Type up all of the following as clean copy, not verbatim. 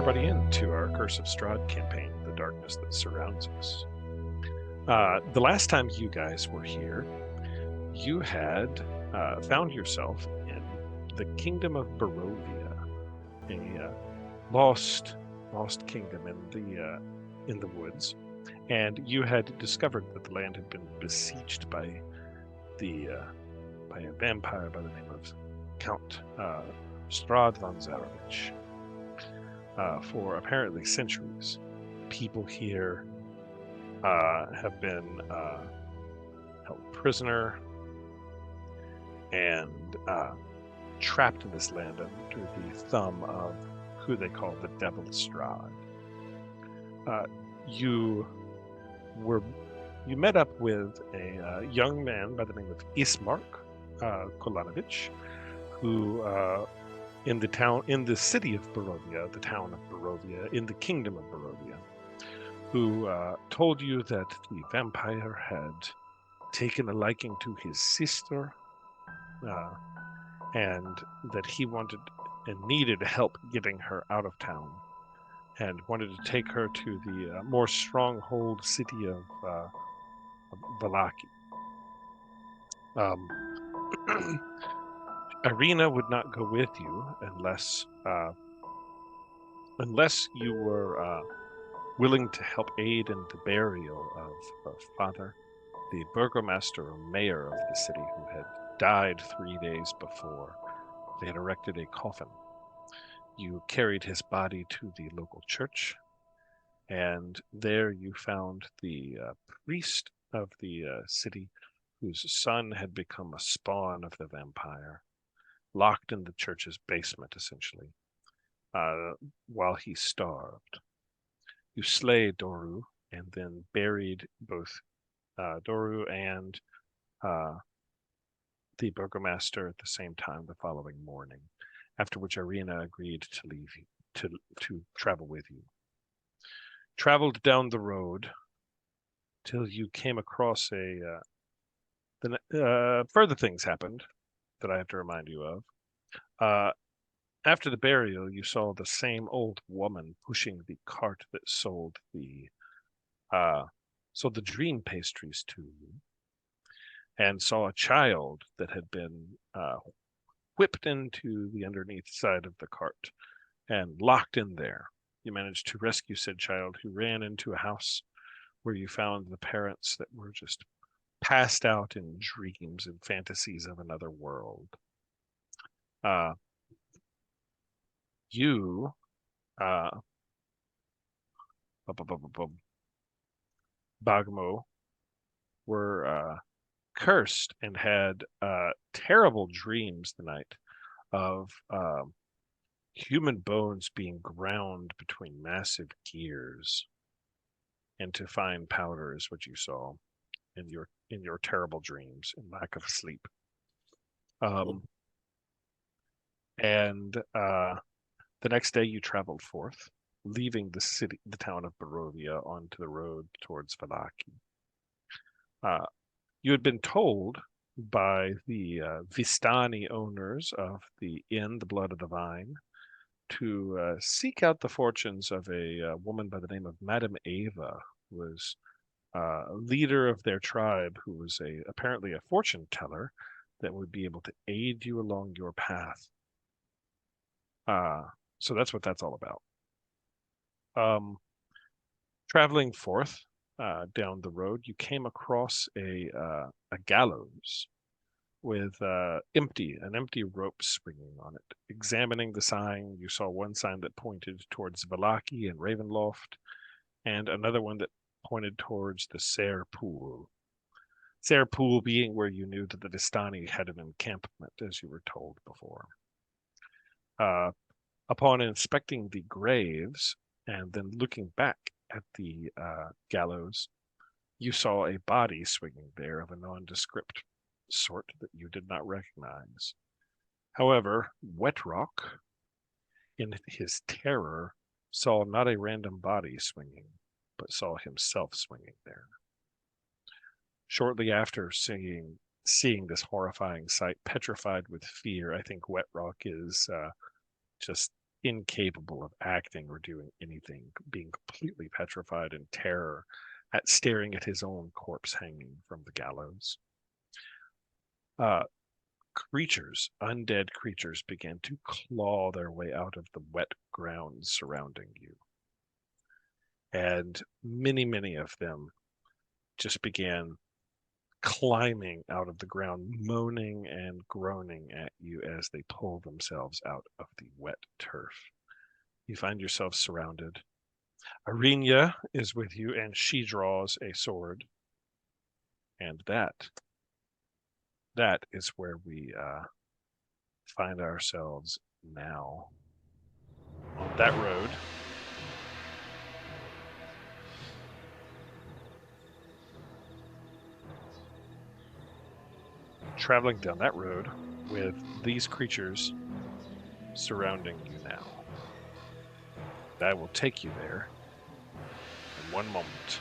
everybody in to our Curse of Strahd campaign, The Darkness That Surrounds Us. The last time you guys were here, you had found yourself in the Kingdom of Barovia, a lost kingdom in the woods, and you had discovered that the land had been besieged by a vampire by the name of Count Strahd von Zarovich. For apparently centuries, people here have been held prisoner and trapped in this land under the thumb of who they call the Devil Strahd. You met up with a young man by the name of Ismark Kolanovich, who in the city of Barovia, the town of Barovia, in the kingdom of Barovia, who told you that the vampire had taken a liking to his sister, and that he wanted and needed help getting her out of town, and wanted to take her to the more stronghold city of Vallaki. Irina would not go with you unless you were willing to help aid in the burial of Father, the burgomaster or mayor of the city, who had died 3 days before. They had erected a coffin. You carried his body to the local church, and there you found the priest of the city, whose son had become a spawn of the vampire, locked in the church's basement, essentially, while he starved. You slay Doru, and then buried both Doru and the burgomaster at the same time the following morning, after which Irina agreed to leave you, to travel with you. Traveled down the road till you came across further things happened that I have to remind you of. After the burial, you saw the same old woman pushing the cart that sold the dream pastries to you, and saw a child that had been whipped into the underneath side of the cart and locked in there. You managed to rescue said child, who ran into a house where you found the parents that were just passed out in dreams and fantasies of another world. You Bagmo were cursed and had terrible dreams the night of human bones being ground between massive gears into fine powder, is what you saw in your terrible dreams and lack of sleep. And the next day you traveled forth, leaving the town of Barovia, onto the road towards Vallaki. You had been told by the Vistani owners of the inn, the Blood of the Vine, to seek out the fortunes of a woman by the name of Madame Ava, who was a leader of their tribe, who was apparently a fortune teller that would be able to aid you along your path. So that's what that's all about. Traveling forth down the road, you came across a gallows with an empty rope springing on it. Examining the sign, you saw one sign that pointed towards Vallaki and Ravenloft, and another one that pointed towards the Ser Pool. Ser Pool being where you knew that the Vistani had an encampment, as you were told before. Upon inspecting the graves and then looking back at the gallows, you saw a body swinging there of a nondescript sort that you did not recognize. However, Wetrock, in his terror, saw not a random body swinging, but saw himself swinging there. Shortly after seeing this horrifying sight, petrified with fear, I think Wetrock is just incapable of acting or doing anything, being completely petrified in terror at staring at his own corpse hanging from the gallows. Creatures, undead creatures, began to claw their way out of the wet ground surrounding you. And many, many of them just began climbing out of the ground, moaning and groaning at you as they pull themselves out of the wet turf. You find yourself surrounded. Arinya is with you, and she draws a sword. And that is where we find ourselves now. On that road, traveling down that road with these creatures surrounding you now. I will take you there in one moment.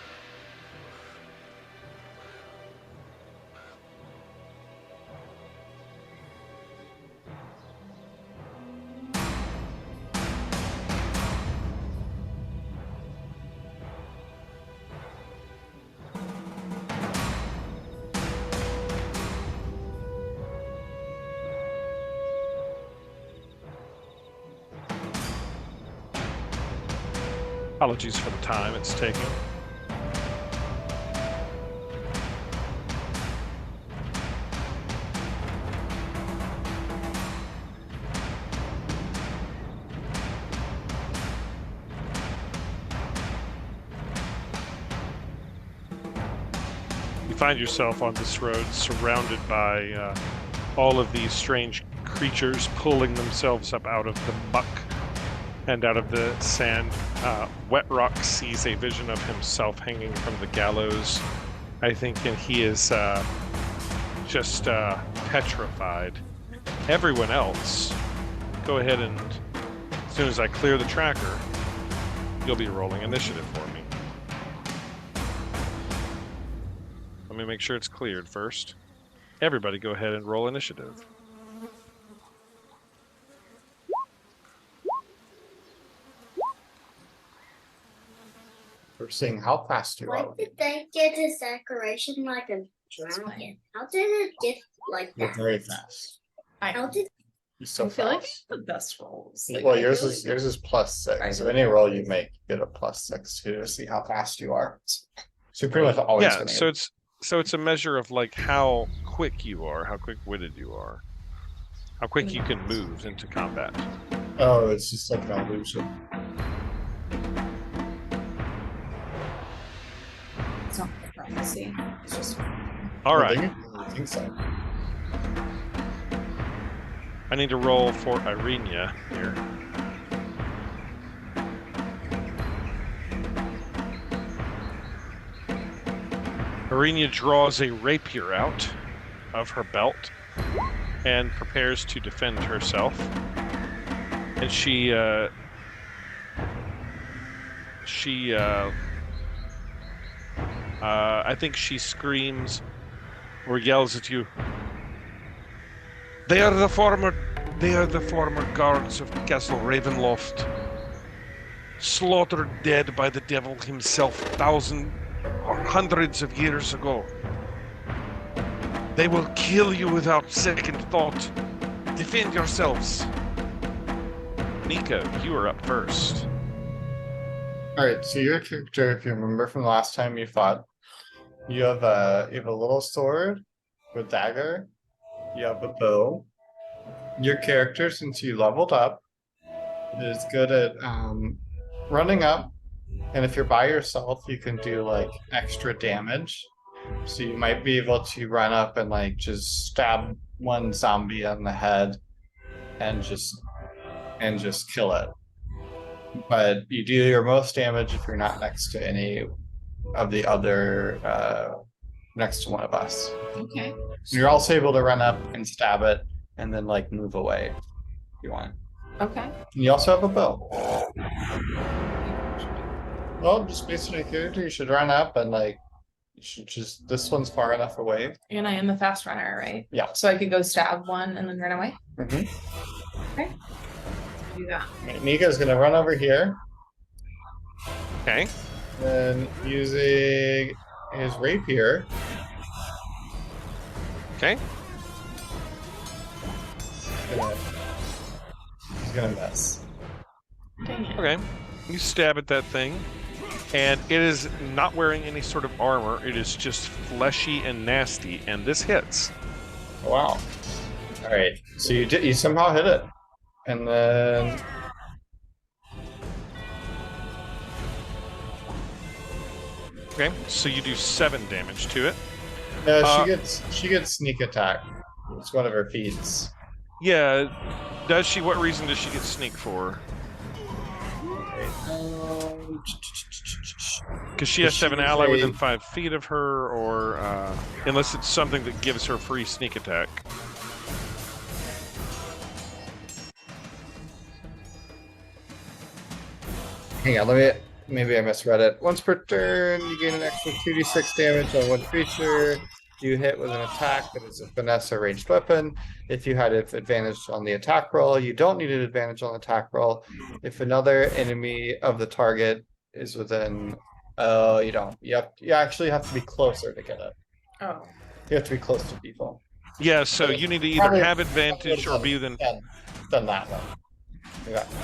Apologies for the time it's taking. You find yourself on this road surrounded by all of these strange creatures pulling themselves up out of the muck and out of the sand. Wet Rock sees a vision of himself hanging from the gallows, I think, and he is just petrified. Everyone else, go ahead and, as soon as I clear the tracker, you'll be rolling initiative for me. Let me make sure it's cleared first. Everybody go ahead and roll initiative. We're seeing how fast you are. Why did they get his decoration like a dragon? How did it get like You're that? very fast. How did You're so I feel like fast. the best rolls. Like, Well, I yours feel is like- yours is +6. I So know. any roll you make, you get a +6 to see how fast you are. So you're pretty much always Yeah, gonna so it's a measure of like how quick you are, how quick-witted you are, how quick you can move into combat. Oh, it's just like an illusion. It's not prophecy. It's just All I right, think so. I need to roll for Arinya here. Arinya draws a rapier out of her belt and prepares to defend herself. And I think she screams or yells at you. They are the former guards of Castle Ravenloft, slaughtered dead by the devil himself thousands or hundreds of years ago. They will kill you without second thought. Defend yourselves. Nico, you are up first. Alright, so your character, if you remember from the last time you fought, you have a little sword with dagger, you have a bow. Your character, since you leveled up, is good at running up, and if you're by yourself, you can do like extra damage. So you might be able to run up and like just stab one zombie on the head and just kill it. But you do your most damage if you're not next to any of the other next to one of us. okay. You're also able to run up and stab it and then like move away if you want. Okay. And you also have a bow. Well, just based on your character, you should run up and like you should just this one's far enough away. And I am the fast runner, right? Yeah. So I could go stab one and then run away. Mhm. Okay. Do that. Nika's gonna run over here, Okay. and using his rapier. Okay. He's gonna miss. Dang it. Okay. You stab at that thing, and it is not wearing any sort of armor. It is just fleshy and nasty, and this hits. Wow. All right. So you somehow hit it, and then Okay. So you do 7 damage to it. she gets sneak attack. It's one of her feats. Yeah. Does she? What reason does she get sneak for? Because she has to have an ally within 5 feet of her, or unless it's something that gives her free sneak attack. Hang on, maybe I misread it. Once per turn, you gain an extra 2d6 damage on one creature you hit with an attack that is a finesse or ranged weapon. If you had advantage on the attack roll, you don't need an advantage on the attack roll. If another enemy of the target is within, you don't. You actually have to be closer to get it. Oh. You have to be close to people. Yeah, so you need to either have advantage or be within. Done that one.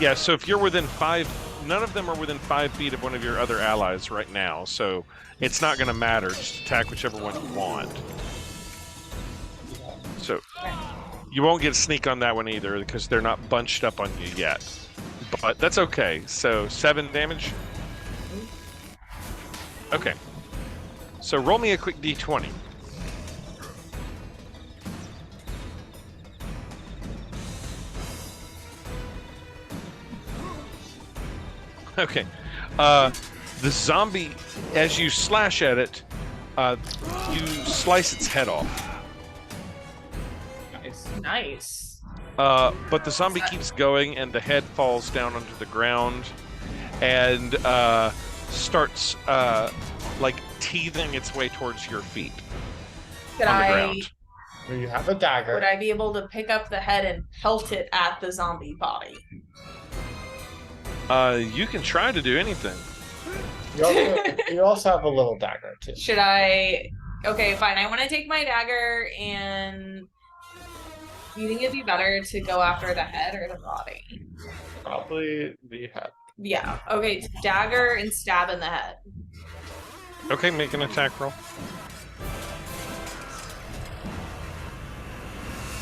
Yeah, so if you're within 5, none of them are within 5 feet of one of your other allies right now, so it's not going to matter. Just attack whichever one you want. So you won't get sneak on that one either because they're not bunched up on you yet. But that's okay. So 7 damage. Okay. So roll me a quick d20. Okay. The zombie, as you slash at it, you slice its head off. Nice. But the zombie keeps going, and the head falls down onto the ground, and starts like teething its way towards your feet on the ground. You have a dagger. Would I be able to pick up the head and pelt it at the zombie body? You can try to do anything. You also have a little dagger too. Should I? Okay, fine. I want to take my dagger, and do you think it'd be better to go after the head or the body? Probably the head. Yeah. Okay, dagger and stab in the head. Okay, make an attack roll.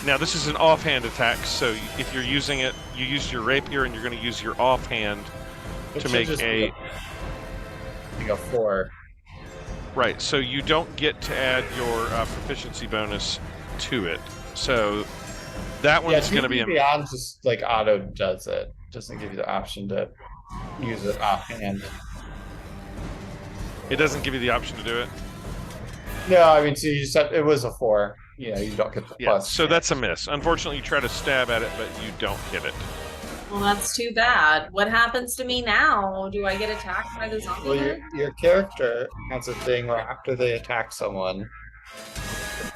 Now this is an offhand attack, so if you're using it, you use your rapier, and you're going to use your offhand to make a 4. Right. So you don't get to add your proficiency bonus to it. So that one's going to be beyond just like auto does it. Doesn't give you the option to use it offhand. It doesn't give you the option to do it. No, I mean, so you just have, it was a 4. Yeah, you don't get the plus. So that's a miss. Unfortunately, you try to stab at it, but you don't hit it. Well, that's too bad. What happens to me now? Do I get attacked by the zombie? Well, your character has a thing where after they attack someone,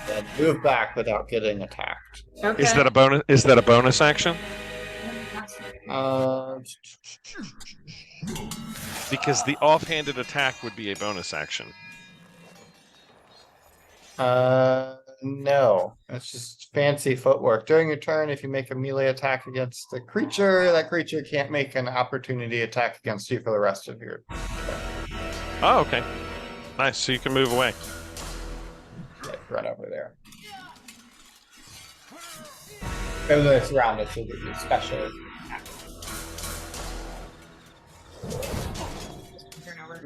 they move back without getting attacked. Okay. Is that a bonus? Is that a bonus action? Because the offhanded attack would be a bonus action. No. It's just fancy footwork. During your turn, if you make a melee attack against the creature, that creature can't make an opportunity attack against you for the rest of your turn. Oh, okay. Nice. So you can move away. Like, run over there. And then it's around it, so that you special attack.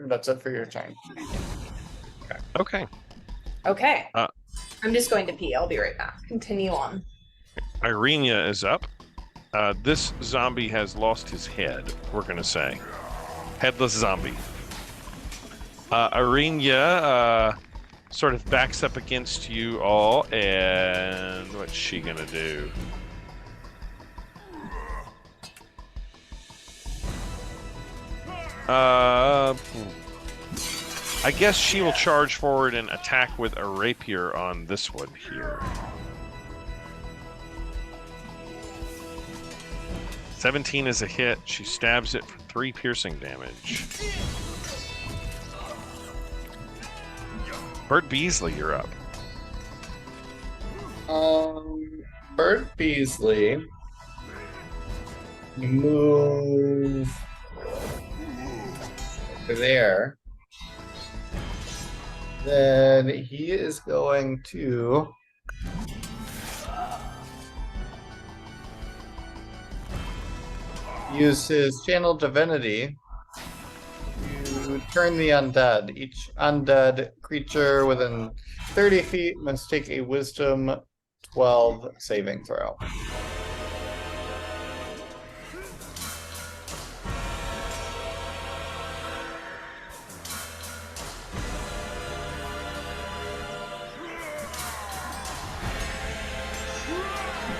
That's it for your turn. Okay. Okay. I'm just going to pee. I'll be right back. Continue on. Irenia is up. This zombie has lost his head, we're going to say. Headless zombie. Irenia sort of backs up against you all, and what's she going to do? I guess she will charge forward and attack with a rapier on this one here. 17 is a hit. She stabs it for 3 piercing damage. Bert Beasley, you're up. Bert Beasley move over there. Then he is going to use his channel divinity to turn the undead. Each undead creature within 30 feet must take a wisdom 12 saving throw.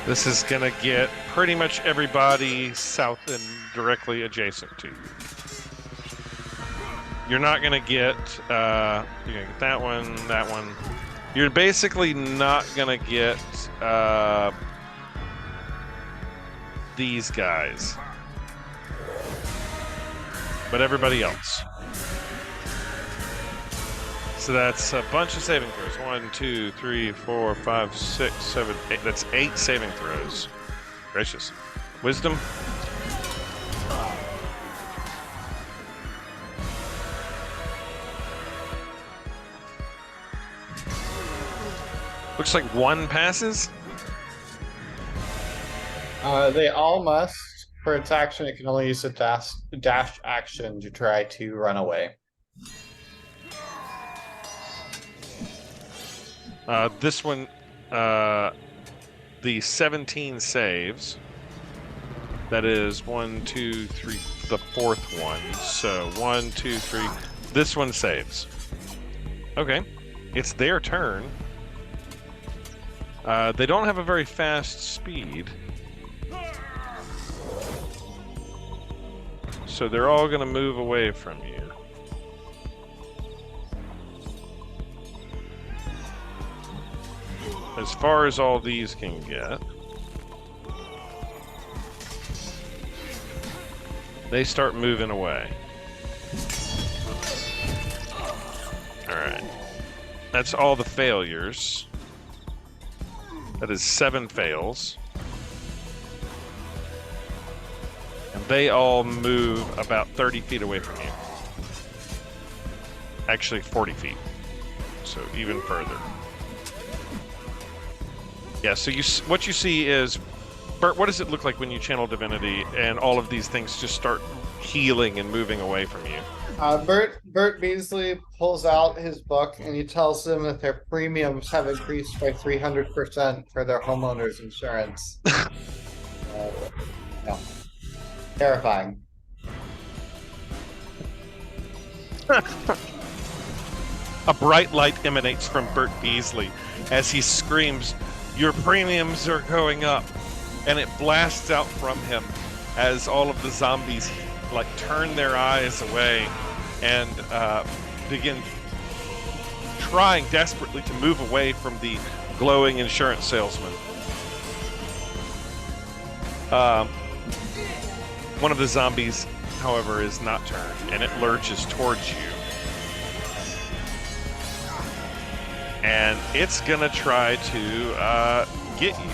This is going to get pretty much everybody south and directly adjacent to you. You're not going to get, you're going to get that one. You're basically not going to get these guys. But everybody else. So that's a bunch of saving throws. 1, 2, 3, 4, 5, 6, 7, 8. That's 8 saving throws. Gracious. Wisdom. Looks like 1 passes. They all must. For its action, it can only use a dash action to try to run away. This one, the 17 saves. That is 1, 2, 3, the 4th one. So 1, 2, 3. This one saves. Okay, it's their turn. They don't have a very fast speed. So they're all going to move away from you. As far as all these can get. They start moving away. Alright. That's all the failures. That is 7 fails. And they all move about 30 feet away from you. Actually, 40 feet. So even further. Yeah, so what you see is, Bert, what does it look like when you channel divinity and all of these things just start healing and moving away from you? Bert Beasley pulls out his book and he tells them that their premiums have increased by 300% for their homeowners insurance. No. Terrifying. A bright light emanates from Bert Beasley as he screams, "Your premiums are going up," and it blasts out from him as all of the zombies like turn their eyes away and begin trying desperately to move away from the glowing insurance salesman. One of the zombies, however, is not turned, and it lurches towards you. And it's gonna try to get you.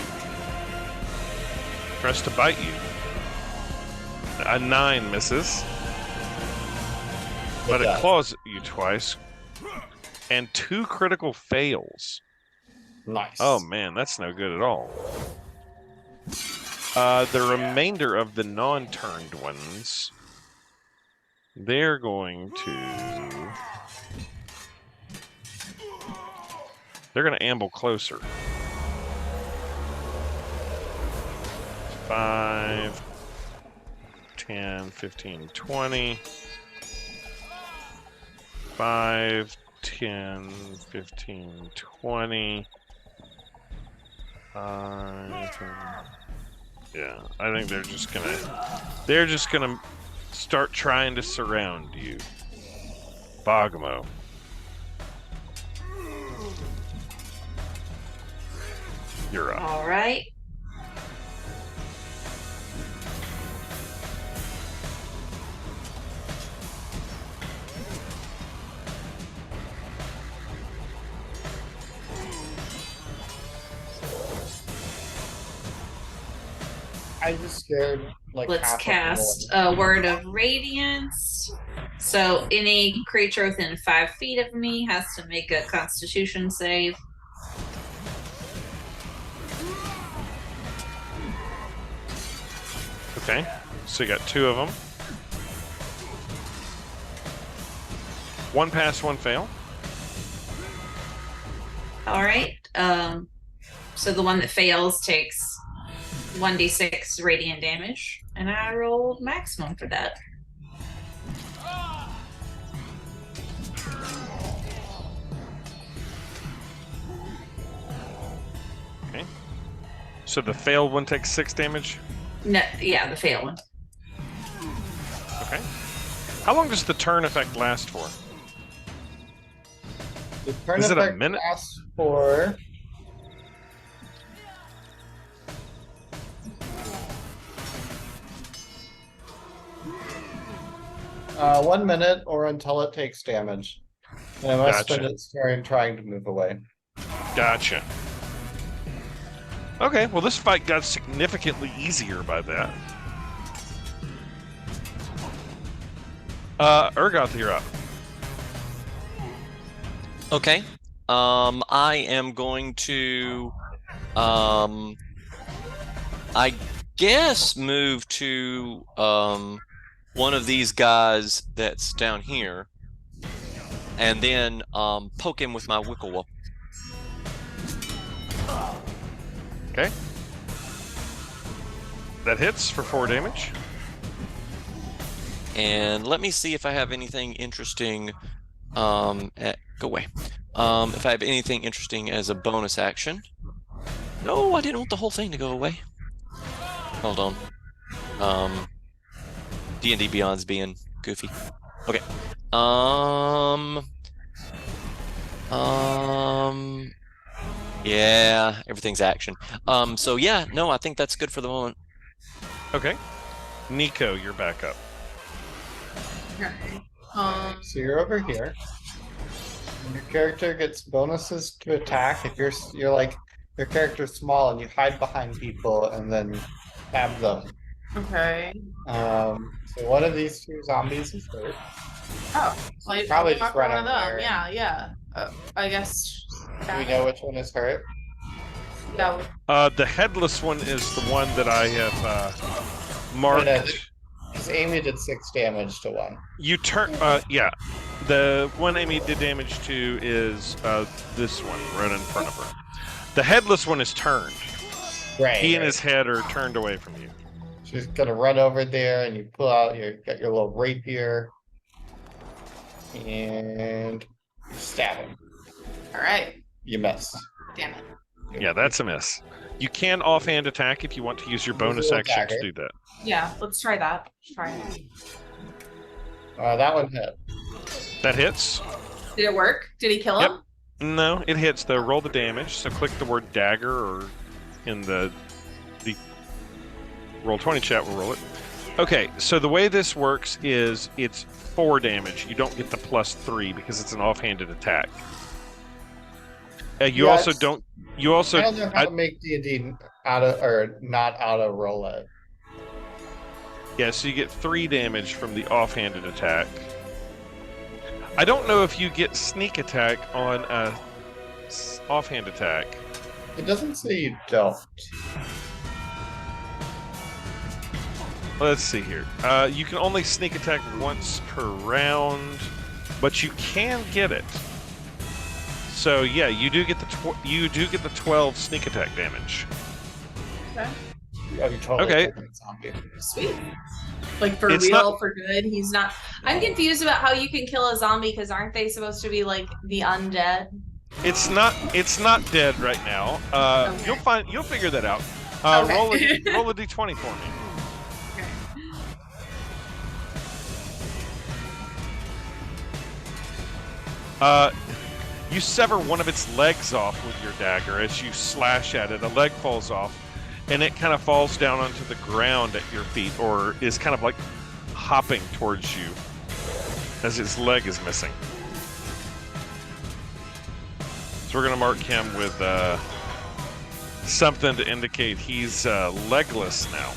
Tries to bite you. A 9 misses. But it claws at you twice. And 2 critical fails. Nice. Oh man, that's no good at all. The remainder of the non-turned ones, they're going to... They're going to amble closer. 5, 10, 15, 20. 5, 10, 15, 20. 5, 10. Yeah, I think they're just gonna start trying to surround you. Bogamo. You're up. All right. I just scared like Let's half cast of a Word of Radiance. So any creature within 5 feet of me has to make a Constitution save. Okay, so you got 2 of them. 1 pass, 1 fail. All right. So the one that fails takes 1d6 radiant damage, and I rolled maximum for that. Okay. So the failed one takes 6 damage? No, yeah, the fail one. Okay. How long does the turn effect last for? The turn Is it a effect minute? lasts for uh, 1 minute or until it takes damage. And it must spend Gotcha. its turn trying to move away. Gotcha. Okay, well this fight got significantly easier by that. Urgoth, you're up. Okay. I am going to, I guess move to, one of these guys that's down here, and then, poke him with my Wickle. Okay. That hits for 4 damage. And let me see if I have anything interesting, go away. If I have anything interesting as a bonus action. No, I didn't want the whole thing to go away. Hold on. D&D Beyond's being goofy. Okay. Yeah, everything's action. So yeah, no, I think that's good for the moment. Okay. Nico, you're back up. Okay. So you're over here. Your character gets bonuses to attack if you're like your character's small and you hide behind people and then stab them. Okay. So one of these 2 zombies is hurt. Oh, well, you Probably fuck just run one of over them. there. Yeah. I guess. Do we know which one is hurt? Yeah. The headless one is the one that I have marked. Because Amy did 6 damage to one. You turn, yeah. The one Amy did damage to is this one right in front of her. The headless one is turned. Right. He and his head are turned away from you. She's gonna run over there and you pull out got your little rapier and stab him. All right. You miss. Damn it. Yeah, that's a miss. You can offhand attack if you want to use your bonus a action to dagger. do that. Yeah, let's try that. Try it. That one hit. That hits. Did it work? Did he kill Yep. him? No, it hits though. Roll the damage. So click the word dagger or in the Roll20 chat will roll it. Okay, so the way this works is it's 4 damage. You don't get the +3 because it's an offhanded attack. You Yeah, also it's- don't. You also. I don't know how to make D&D not auto roll it. Yeah, so you get 3 damage from the offhanded attack. I don't know if you get sneak attack on a offhand attack. It doesn't say you don't. Let's see here. You can only sneak attack once per round, but you can get it. So yeah, you do get the 12 sneak attack damage. Okay. Oh, you totally Okay. took a zombie. Sweet. Like for It's real, not- for good. He's not. I'm confused about how you can kill a zombie because aren't they supposed to be like the undead? It's not dead right now. Okay. You'll figure that out. Okay. Roll a d20 for me. You sever one of its legs off with your dagger as you slash at it. A leg falls off, and it kind of falls down onto the ground at your feet, or is kind of like hopping towards you as its leg is missing. So we're going to mark him with something to indicate he's legless now.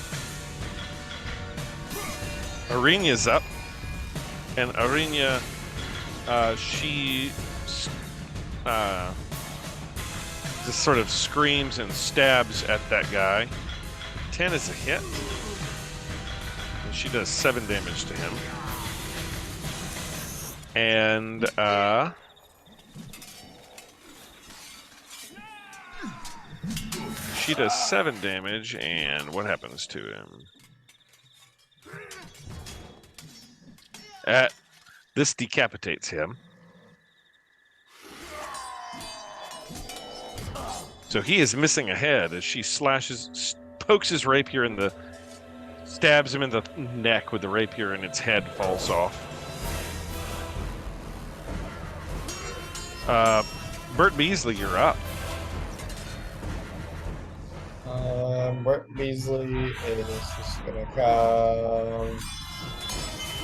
Arena's up. And Arena, she just sort of screams and stabs at that guy. 10 is a hit. And she does 7 damage to him. And she does 7 damage, and what happens to him? This decapitates him. So he is missing a head as she pokes his rapier in stabs him in the neck with the rapier, and its head falls off. Bert Beasley, you're up. Bert Beasley is just gonna come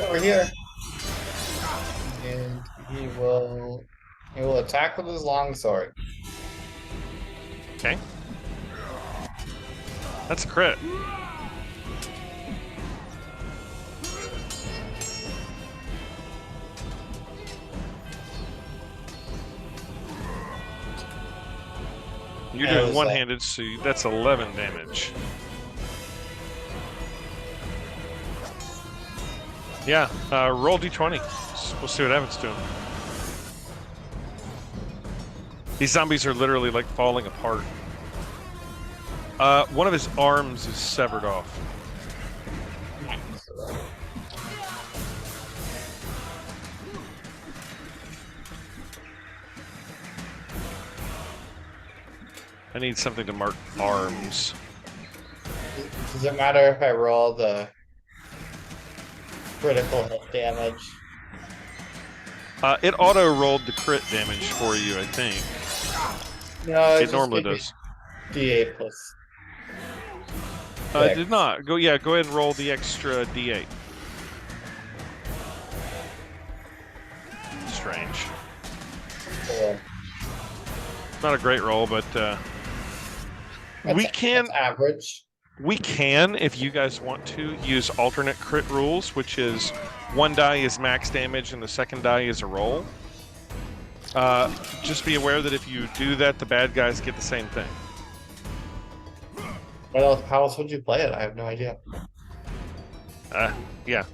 over here, and he will attack with his longsword. Okay. That's a crit. You're doing one-handed, so that's 11 damage. Yeah, roll d20. We'll see what happens to him. These zombies are literally like falling apart. One of his arms is severed off. I need something to mark arms. Does it matter if I roll the critical hit damage? It auto-rolled the crit damage for you, I think. No, it normally does. D8 plus. It did not. Go ahead and roll the extra D8. Strange. Cool. Not a great roll, but we can average. We can, if you guys want to, use alternate crit rules, which is one die is max damage and the second die is a roll. Just be aware that if you do that, the bad guys get the same thing. How else would you play it? I have no idea. Yeah.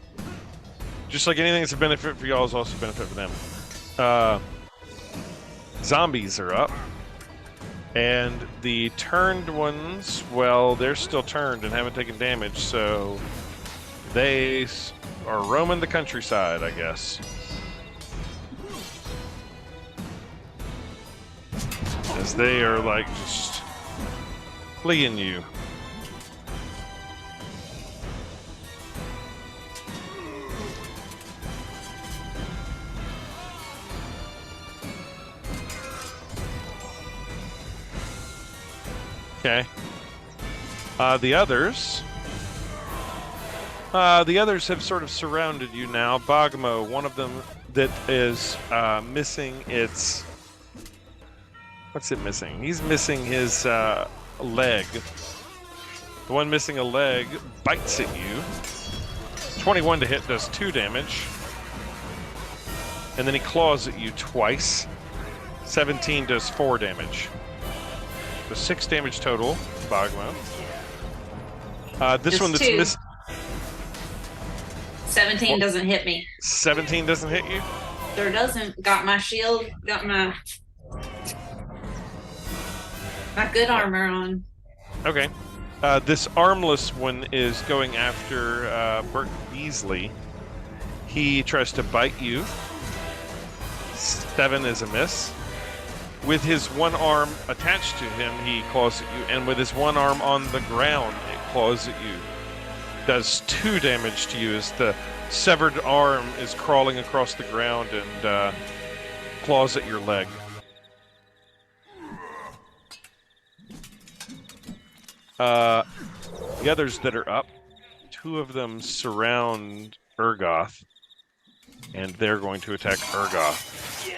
Just like anything that's a benefit for y'all is also a benefit for them. Zombies are up. And the turned ones, well, they're still turned and haven't taken damage, so they are roaming the countryside, I guess. As they are, like, just fleeing you. Okay. The others have sort of surrounded you now. Bogmo, one of them that is missing its... What's it missing? He's missing his leg. The one missing a leg bites at you. 21 to hit does 2 damage. And then he claws at you twice. 17 does 4 damage. So 6 damage total, Bogmo. This Just one that's 2. missing... 17 doesn't hit me. 17 doesn't hit you? Sure doesn't. Got my shield, got my good armor on. Okay. This armless one is going after Bert Beasley. He tries to bite you. 7 is a miss. With his one arm attached to him, he claws at you, and with his one arm on the ground, it claws at you. Does 2 damage to you as the severed arm is crawling across the ground and claws at your leg. The others that are up, 2 of them surround Urgoth, and they're going to attack Urgoth.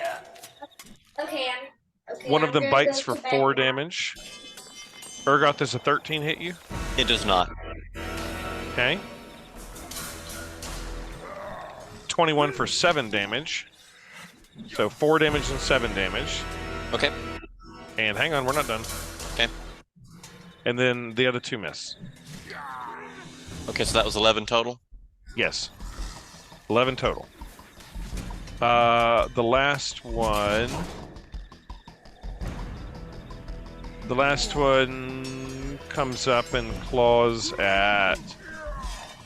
Okay, One of them I'm gonna bites go for to 4 bed now. damage. Urgoth, does a 13 hit you? It does not. Okay. 21 for 7 damage. So 4 damage and 7 damage. Okay. And hang on, we're not done. Okay. And then the other 2 miss. Okay, so that was 11 total? Yes. 11 total. The last one... The last one comes up and claws at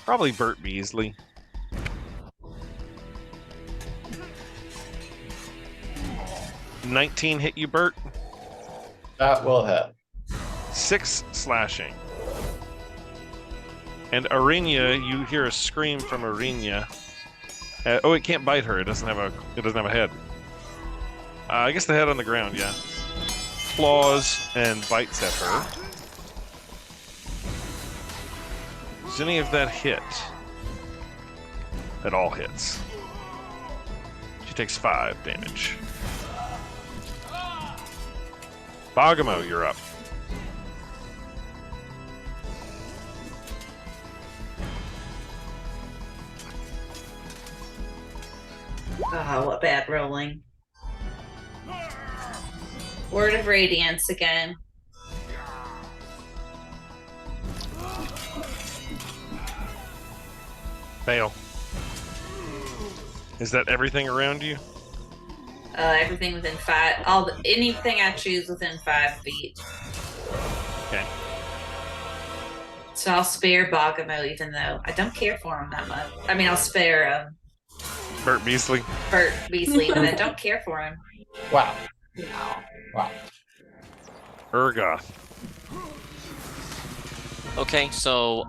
probably Bert Beasley. $19 hit you, Bert? That will hit. 6 slashing. And Arena, you hear a scream from Arena. Oh, it can't bite her. It doesn't have a head. I guess the head on the ground, yeah. Claws and bites at her. Does any of that hit? That all hits. She takes 5 damage. Bogamo, you're up. Oh, what bad rolling. Word of Radiance again. Fail. Is that everything around you? Everything within 5. Anything I choose within 5 feet. Okay. So I'll spare Bogamo, even though I don't care for him that much. I mean, I'll spare Bert Beasley. Bert Beasley, but I don't care for him. Wow. No. Wow. Urgoth. Okay, so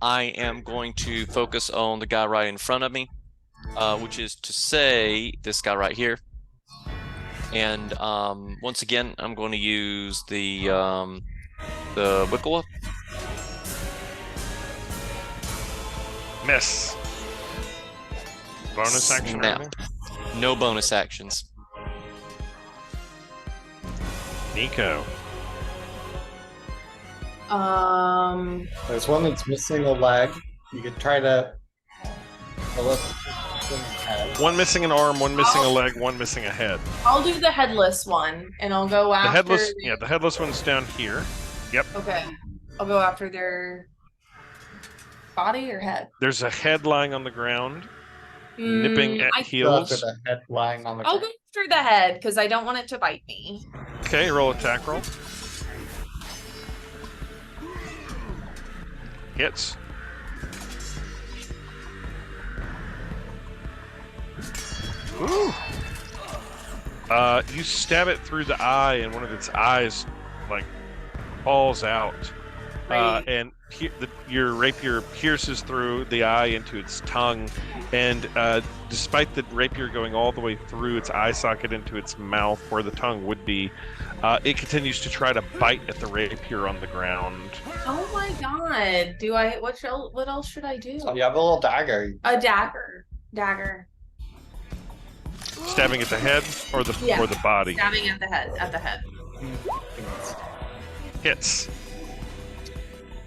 I am going to focus on the guy right in front of me, which is to say this guy right here. And once again, I'm going to use the Wickelwup. Miss. Bonus action. Snap. No bonus actions. Nico. There's one that's missing a leg. You could try to pull it from the head. One missing an arm, one missing a leg, one missing a head. I'll do the headless one, and I'll go The after. headless, yeah, the headless one's down here. Yep. Okay, I'll go after their body or head. There's a head lying on the ground, nipping at I- Go after heels. the head lying on the I'll ground. go after the head because I don't want it to bite me. Okay, roll attack roll. Hits. Ooh. You stab it through the eye, and one of its eyes, like, falls out. Right. And your rapier pierces through the eye into its tongue, and despite the rapier going all the way through its eye socket into its mouth, where the tongue would be, it continues to try to bite at the rapier on the ground. Oh my god! What else should I do? So you have a little dagger. A dagger. Stabbing at the head or the Yeah. or the body. Stabbing at the head. Hits.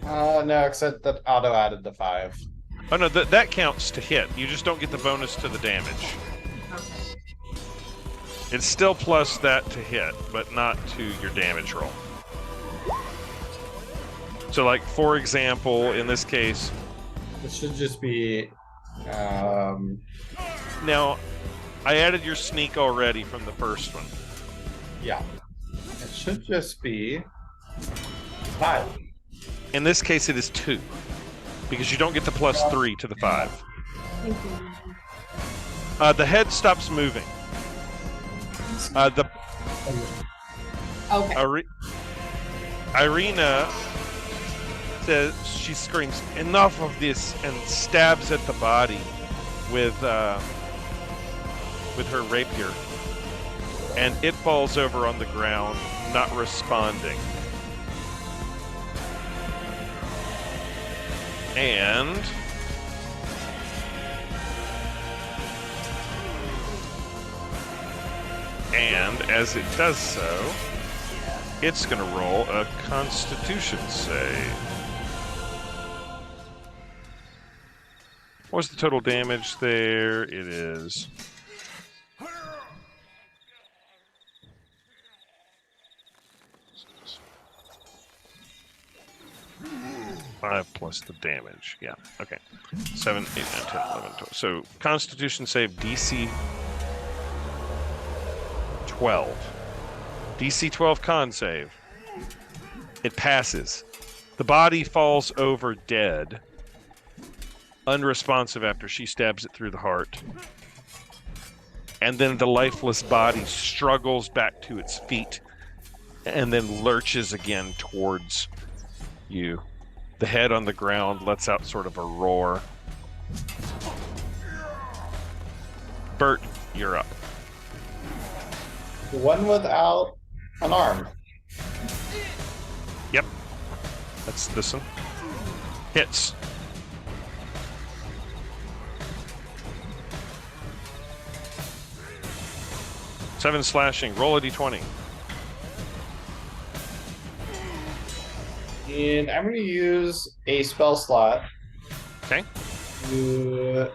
No, except that auto added the 5. Oh no, that counts to hit. You just don't get the bonus to the damage. Okay. It's still plus that to hit, but not to your damage roll. So, like, for example, in this case, It should just be. now, I added your sneak already from the first one. Yeah. It should just be 5. In this case, it is 2, because you don't get the plus 3 to the 5. Thank you. The head stops moving. Okay. Irina says, she screams, "Enough of this!" and stabs at the body with her rapier, and it falls over on the ground, not responding. And as it does so, it's going to roll a Constitution save. What's the total damage there? It is 5 plus the damage. Yeah, okay. 7, 8, 9, 10, 11, 12. So, Constitution save DC 12. DC 12 con save. It passes. The body falls over dead. Unresponsive after she stabs it through the heart. And then the lifeless body struggles back to its feet and then lurches again towards you. The head on the ground lets out sort of a roar. Bert, you're up. The one without an arm. Yep. That's this one. Hits. Seven slashing. Roll a d20. And I'm going to use a spell slot. Okay. To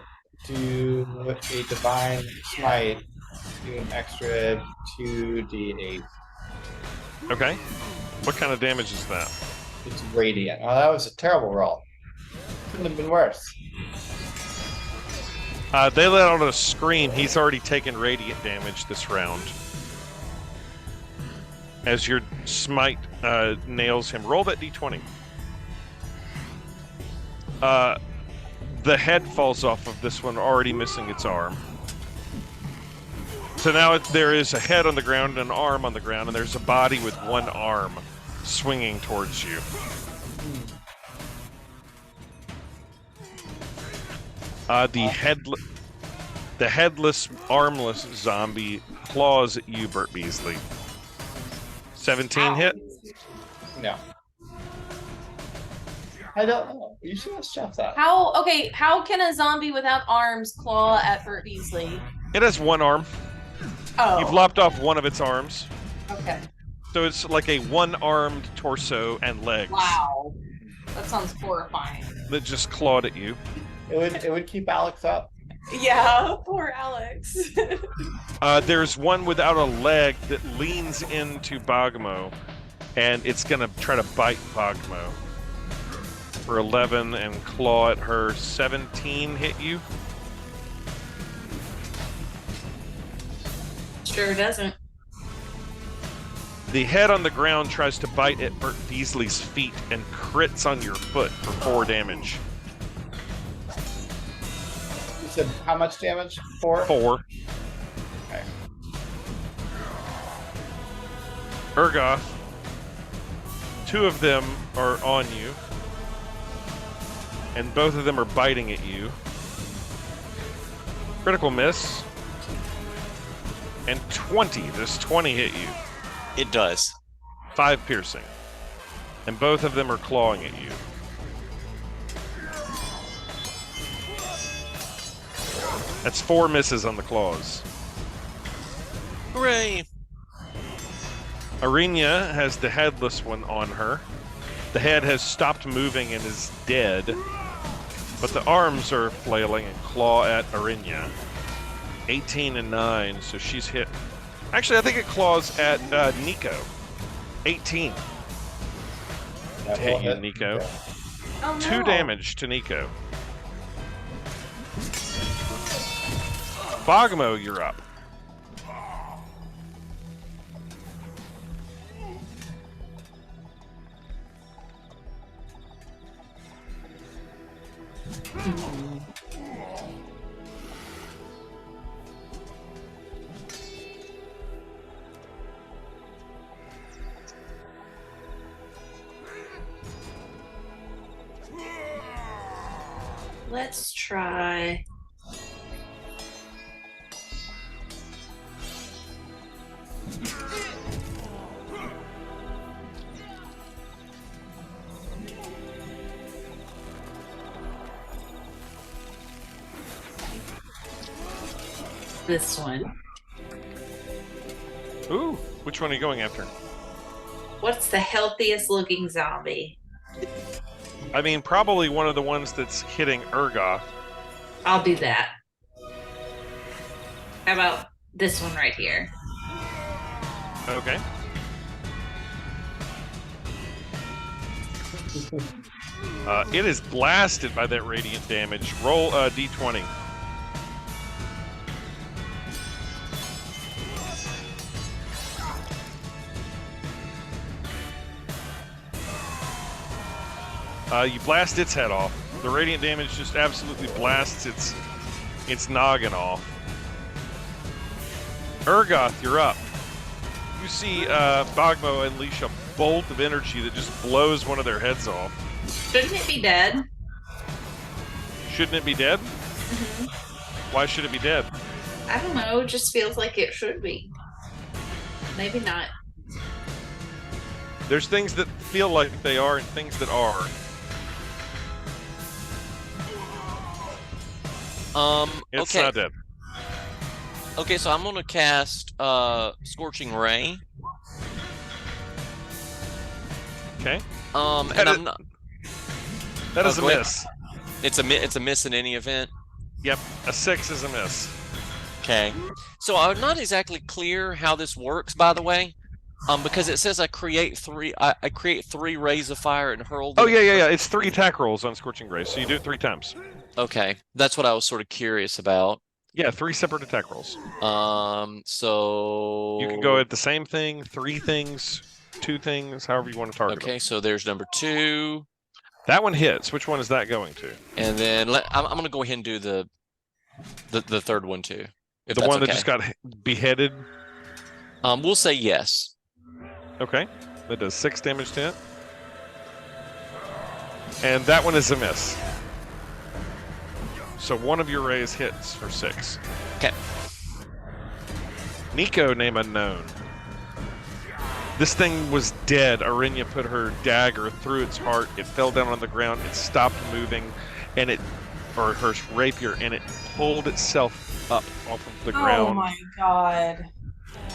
do a divine smite. Do an extra 2d8. Okay. What kind of damage is that? It's radiant. Oh, that was a terrible roll. Couldn't have been worse. They let out a scream. He's already taken radiant damage this round. As your smite nails him. Roll that d20. The head falls off of this one, already missing its arm. So now there is a head on the ground and an arm on the ground, and there's a body with one arm swinging towards you. The headless, armless zombie claws at you, Bert Beasley. 17 hit? No. I don't know. You should ask Jeff that. How can a zombie without arms claw at Bert Beasley? It has one arm. Oh. You've lopped off one of its arms. Okay. So it's like a one-armed torso and legs. Wow. That sounds horrifying. That just clawed at you. It would keep Alex up. Yeah, poor Alex. There's one without a leg that leans into Bogmo, and it's gonna try to bite Bogmo. For 11 and claw at her. 17 hit you? Sure doesn't. The head on the ground tries to bite at Bert Beasley's feet and crits on your foot for 4 damage. You said how much damage? 4? 4. Okay. Urgoth, 2 of them are on you. And both of them are biting at you. Critical miss. And 20. Does 20 hit you? It does. 5 piercing. And both of them are clawing at you. That's 4 misses on the claws. Hooray! Arena has the headless one on her. The head has stopped moving and is dead. But the arms are flailing and claw at Arena. 18 and 9, so she's hit. Actually, I think it claws at Nico. 18 to hit you, Nico. Oh, no. 2 damage to Nico. Bogmo, you're up. Let's try. This one. Ooh, which one are you going after? What's the healthiest looking zombie? I mean, probably one of the ones that's hitting Urgoth. I'll do that. How about this one right here? Okay. It is blasted by that radiant damage. Roll a d20. You blast its head off. The radiant damage just absolutely blasts its noggin off. Urgoth, you're up. You see Bogmo unleash a bolt of energy that just blows one of their heads off. Shouldn't it be dead? Shouldn't it be dead? Why should it be dead? I don't know. It just feels like it should be. Maybe not. There's things that feel like they are and things that are. It's okay. not dead. Okay, so I'm gonna cast Scorching Ray. Okay. And I'm not. That is a go ahead. miss. It's a miss in any event. Yep, a 6 is a miss. Okay. So I'm not exactly clear how this works, by the way, because it says I create 3 rays of fire and hurl them. Oh yeah. It's 3 attack rolls on Scorching Ray, so you do it 3 times. Okay, that's what I was sort of curious about. Yeah, 3 separate attack rolls. So You can go at the same thing, 3 things, 2 things, however you want to target. Okay, them. so there's number 2. That one hits. Which one is that going to? And then I'm going to go ahead and do the third one too. If The that's one that okay. just got beheaded. We'll say yes. Okay, that does 6 damage to it. And that one is a miss. So one of your rays hits for 6. Okay. Nico, name unknown. This thing was dead. Arinya put her dagger through its heart. It fell down on the ground. It stopped moving, and her rapier, and it pulled itself up off of the ground. Oh my god.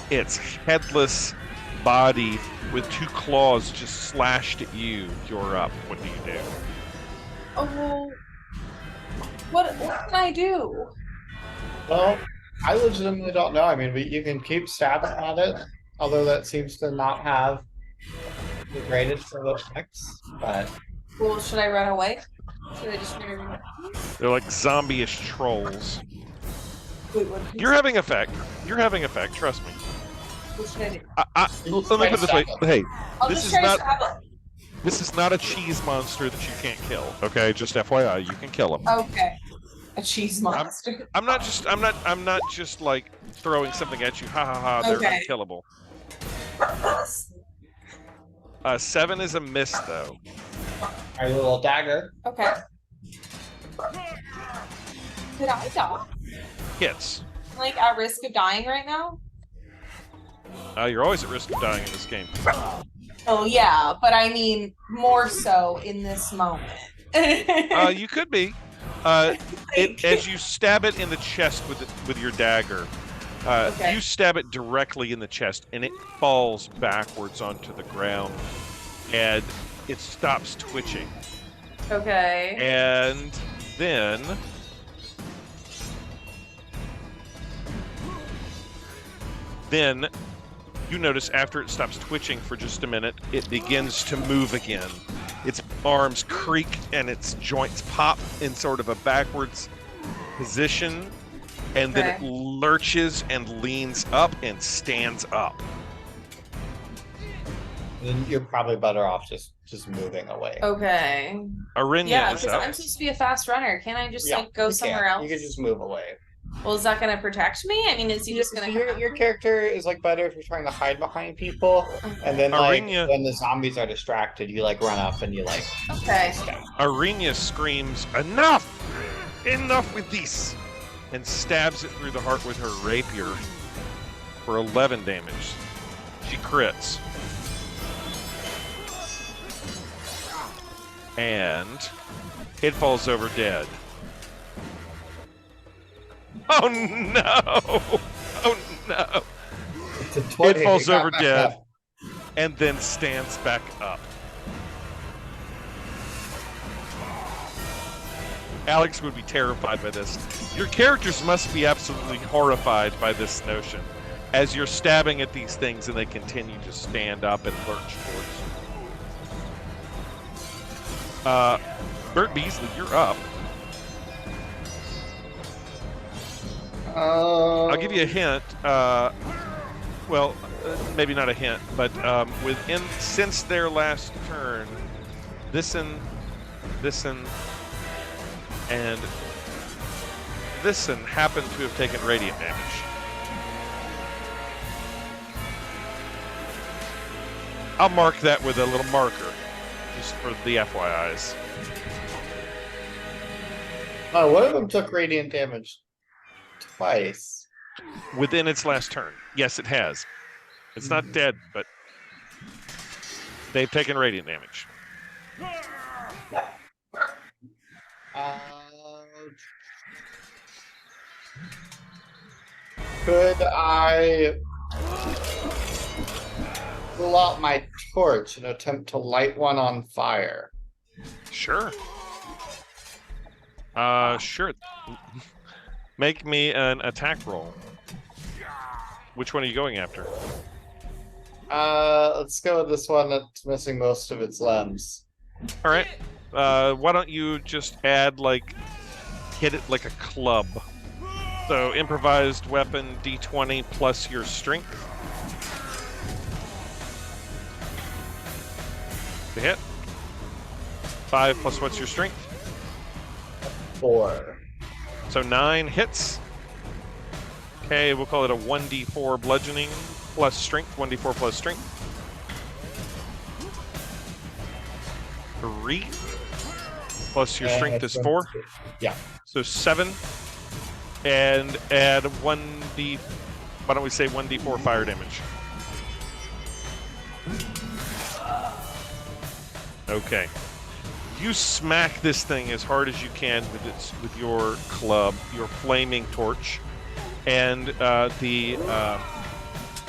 Its headless body with 2 claws just slashed at you. You're up. What do you do? Oh. What can I do? Well, I legitimately don't know. I mean, you can keep stabbing at it, although that seems to not have the greatest of effects. But Well, should I run away? Should I just They're like zombie-ish trolls. Wait, what? You're having effect. You're having effect. Trust me. What should I do? Let me put it this way. Hey, I'll this just is try not. to stab it. This is not a cheese monster that you can't kill. Okay, just FYI, you can kill him. Okay. A cheese monster. I'm not just like throwing something at you. Ha ha ha! They're Okay. unkillable. 7 is a miss though. our little dagger. Okay. Did I die? Hits. Like at risk of dying right now? You're always at risk of dying in this game. Oh yeah, but I mean more so in this moment. You could be. As you stab it in the chest with your dagger, Okay. you stab it directly in the chest, and it falls backwards onto the ground, and it stops twitching. Okay. And then you notice after it stops twitching for just a minute, it begins to move again. Its arms creak and its joints pop in sort of a backwards position, and then it Okay. lurches and leans up and stands up. Then you're probably better off just moving away. Okay. Arinya Yeah, is because up. I'm supposed to be a fast runner. Can't I just Yeah, like go you somewhere can. else? You can just move away. Well, is that gonna protect me? I mean, is he just gonna Your character is like better if you're trying to hide behind people, and then like Arinya- when the zombies are distracted, you like run up and you like Okay. stab. Arinya screams, "Enough! Enough with this!" and stabs it through the heart with her rapier for 11 damage. She crits. And it falls over dead. Oh no! Oh no! It's a 20. It falls You got over back dead up. and then stands back up. Alex would be terrified by this. Your characters must be absolutely horrified by this notion as you're stabbing at these things and they continue to stand up and lurch towards you. Bert Beasley, you're up. I'll give you a hint. Well, maybe not a hint, but since their last turn, This'n, and This'n happen to have taken radiant damage. I'll mark that with a little marker, just for the FYIs. Oh, one of them took radiant damage twice. Within its last turn. Yes, it has. It's not dead, but they've taken radiant damage. Could I pull out my torch and attempt to light one on fire? Sure. Sure. Make me an attack roll. Which one are you going after? Let's go with this one that's missing most of its limbs. All right. Why don't you just add, like, hit it like a club? So, improvised weapon, d20 plus your strength. To hit. 5 plus what's your strength? 4. So 9 hits. Okay, we'll call it a 1d4 bludgeoning plus strength. 1d4 plus strength. 3 plus your strength is 4. Yeah. So 7. And add 1d. Why don't we say 1d4 fire damage? Okay. You smack this thing as hard as you can with your club, your flaming torch, and the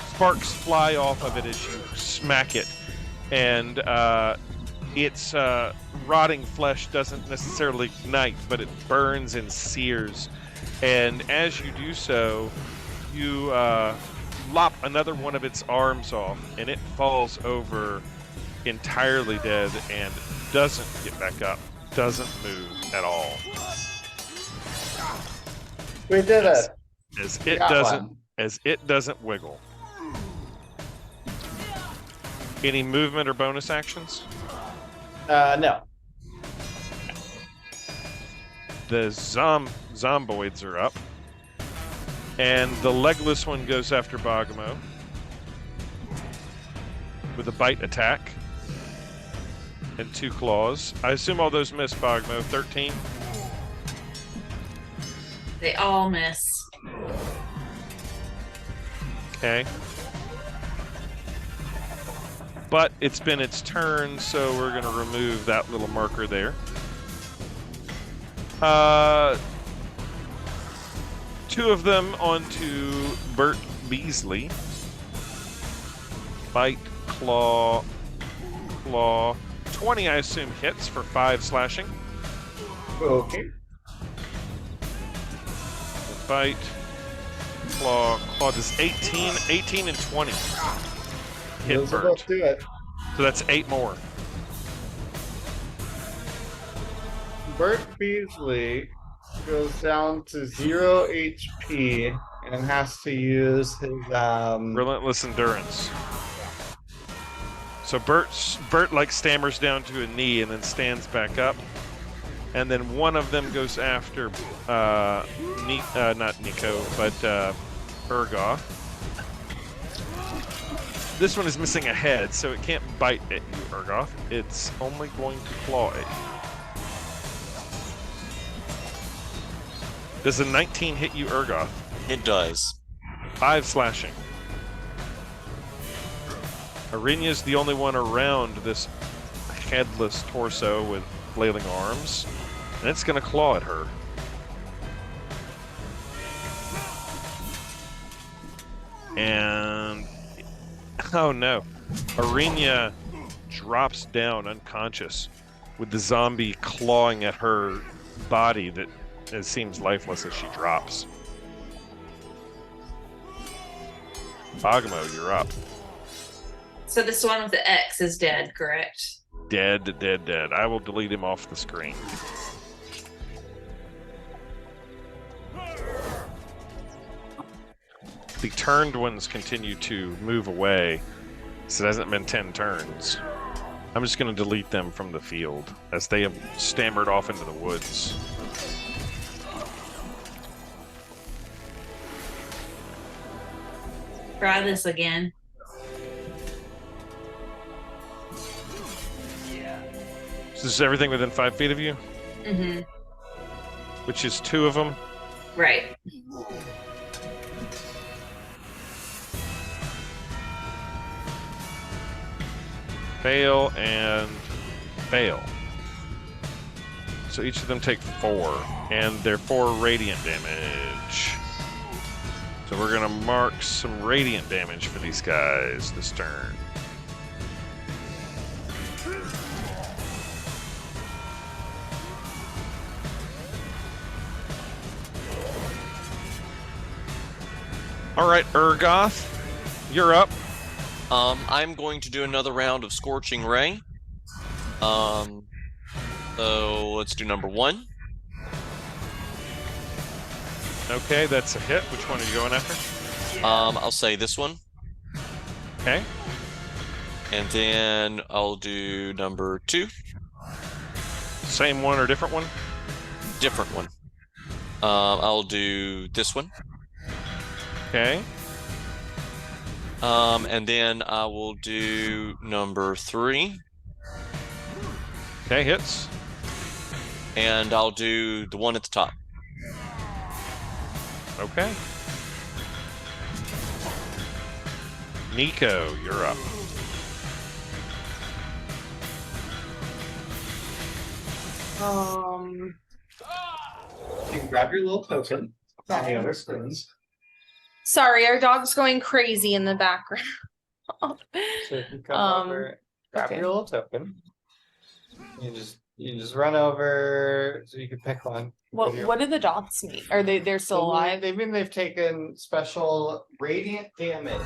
sparks fly off of it as you smack it, and its rotting flesh doesn't necessarily ignite, but it burns and sears. And as you do so, you lop another one of its arms off, and it falls over entirely dead and doesn't get back up, doesn't move at all. We did it. As it doesn't wiggle. Any movement or bonus actions? No. The zomboids are up. And the legless one goes after Bagamo with a bite attack and 2 claws. I assume all those miss, Bagamo. 13. They all miss. Okay. But it's been its turn, so we're going to remove that little marker there. 2 of them onto Bert Beasley. Bite, claw. 20, I assume, hits for 5 slashing. Okay. Bite, claw does 18 and 20. Hit Those will Bert. both do it. So that's 8 more. Bert Beasley goes down to 0 HP and has to use his Relentless endurance. So Bert like stammers down to a knee and then stands back up, and then one of them goes after not Nico, but Urgoth. This one is missing a head, so it can't bite at you, Urgoth. It's only going to claw at you. Does a 19 hit you, Urgoth? It does. 5 slashing. Arena's the only one around this headless torso with flailing arms, and it's going to claw at her. And oh no, Arena drops down unconscious with the zombie clawing at her body that it seems lifeless as she drops. Bergamo, you're up. So this one with the X is dead, correct? Dead, dead, dead. I will delete him off the screen. The turned ones continue to move away, so it hasn't been 10 turns. I'm just going to delete them from the field as they have stammered off into the woods. Try this again. So this is everything within 5 feet of you? Mm-hmm. Which is 2 of them? Right. Fail and fail. So each of them take 4, and they're 4 radiant damage. So we're gonna mark some radiant damage for these guys this turn. All right, Urgoth, you're up. I'm going to do another round of Scorching Ray. So let's do number 1. Okay, that's a hit. Which one are you going after? I'll say this one. Okay. And then I'll do number 2. Same one or different one? Different one. I'll do this one. Okay. And then I will do number 3. Okay, hits. And I'll do the one at the top. Okay. Nico, you're up. You can grab your little token on the other screens. Sorry, our dog's going crazy in the background. So if you come over, grab okay. your little token. You just run over, so you can pick one. What do the dots mean? Are they're still alive? They've taken special radiant damage.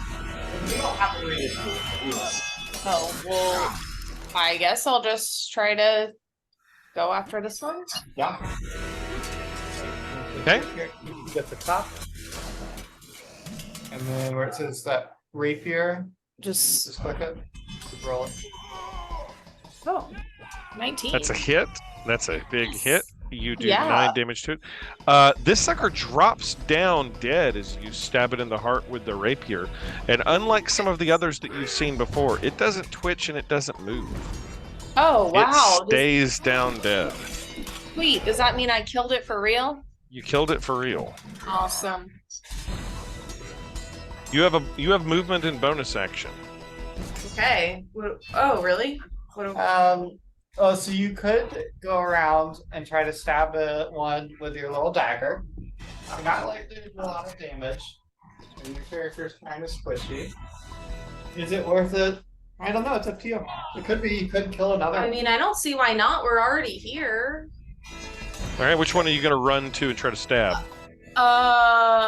We don't have a radiant damage. Oh, well, I guess I'll just try to go after this one. Yeah. Okay. You get the top. And then where it says that rapier, just click it. Roll it. Oh, 19. That's a hit. That's a big hit. You do Yeah. 9 damage to it. This sucker drops down dead as you stab it in the heart with the rapier. And unlike some of the others that you've seen before, it doesn't twitch and it doesn't move. Oh, wow. It stays down dead. Sweet. Does that mean I killed it for real? You killed it for real. Awesome. You have movement and bonus action. Okay. Oh, really? So you could go around and try to stab one with your little dagger. I'm not likely to do a lot of damage. And your character's kind of squishy. Is it worth it? I don't know. It's up to you. It could be. You could kill another. I mean, I don't see why not. We're already here. All right, which one are you going to run to and try to stab?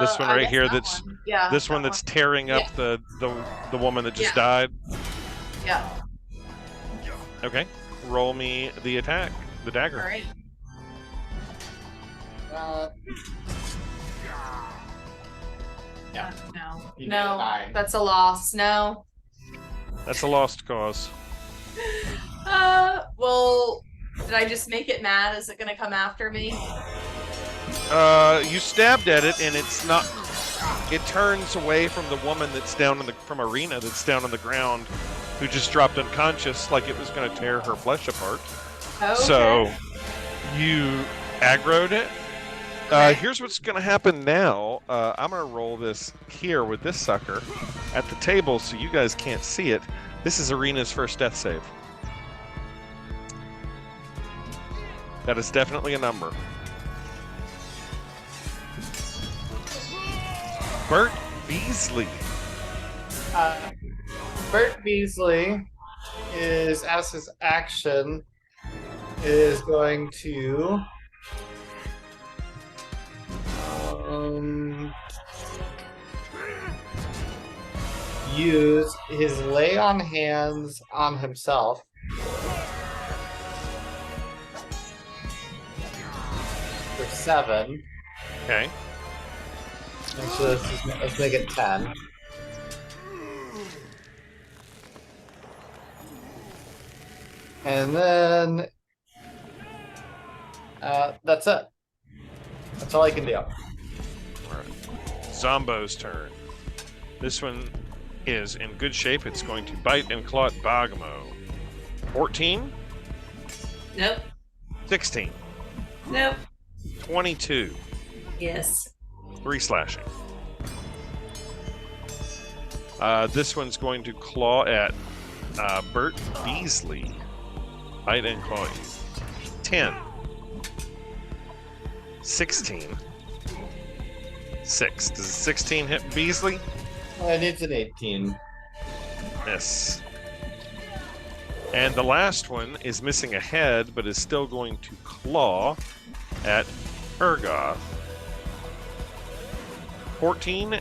This one I right guess here. that That's one. Yeah. this one that's tearing up the woman that just died. Yeah. Okay. Roll me the attack, the dagger. All right. Yeah. No. You get No. a 9. That's a loss. No. That's a lost cause. Well, did I just make it mad? Is it gonna come after me? You stabbed at it and it's not. It turns away from the woman that's down from Arena that's down on the ground, who just dropped unconscious, like it was going to tear her flesh apart. Okay. So you aggroed it. Here's what's going to happen now. I'm going to roll this here with this sucker at the table so you guys can't see it. This is Arena's first death save. That is definitely a number. Bert Beasley. Bert Beasley is, as his action, is going to use his lay on hands on himself. For 7. Okay. And so let's make it 10. And then that's it. That's all I can do. All right. Zombo's turn. This one is in good shape. It's going to bite and claw at Bagamo. 14, Nope. 16, Nope. 22, Yes. 3 slashing. This one's going to claw at Bert Beasley. Bite and claw you. 10, 16, 6. Does 16 hit Beasley? It needs an 18. Miss. And the last one is missing a head, but is still going to claw at Urgoth. 14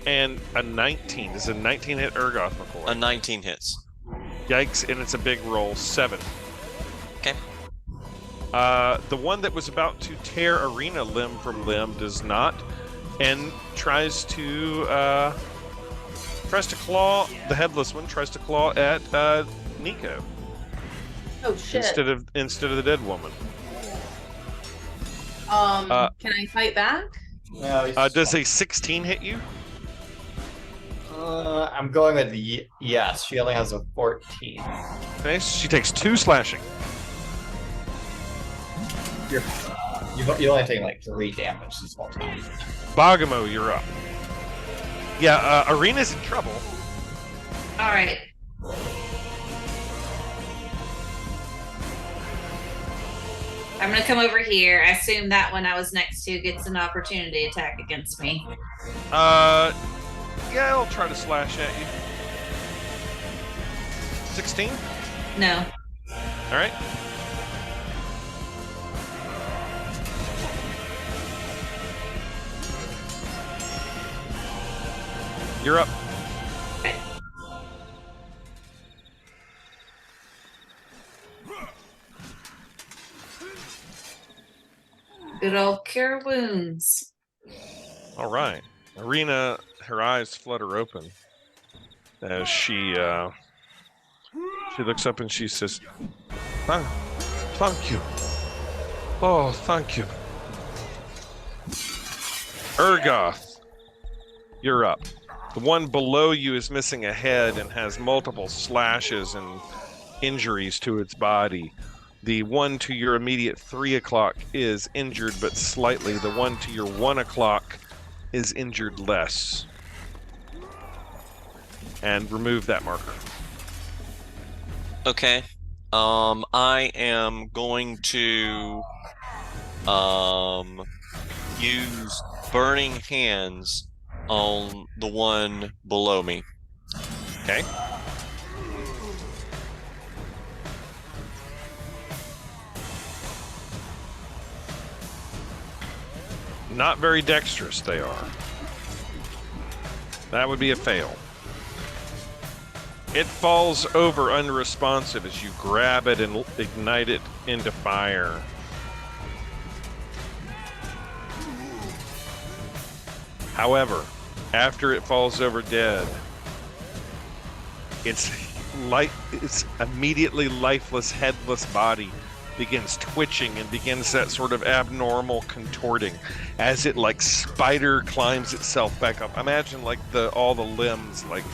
and a 19. Does a 19 hit Urgoth before? A 19 hits. Yikes, and it's a big roll. 7. Okay. The one that was about to tear Arena limb from limb does not, and tries to claw, the headless one tries to claw at Nico. Oh shit. Instead of the dead woman. Can I fight back? No, Does a 16 hit you? I'm going with the yes. She only has a 14. Okay, she takes 2 slashing. You only take like 3 damage this whole time. Bagamo, you're up. Yeah, Arena's in trouble. All right. I'm gonna come over here. I assume that one I was next to gets an opportunity attack against me. Yeah, I'll try to slash at you. 16? No. All right. You're up. Good old cure wounds. All right. Arena, her eyes flutter open as she looks up and she says, thank you. Oh, thank you. Urgoth, you're up. The one below you is missing a head and has multiple slashes and injuries to its body. The one to your immediate 3 o'clock is injured but slightly. The one to your 1 o'clock is injured less. And remove that marker. Okay. I am going to use Burning Hands on the one below me. Okay. Not very dexterous, they are. That would be a fail. It falls over unresponsive as you grab it and ignite it into fire. However, after it falls over dead, its immediately lifeless, headless body begins twitching and begins that sort of abnormal contorting as it like spider climbs itself back up. Imagine like all the limbs like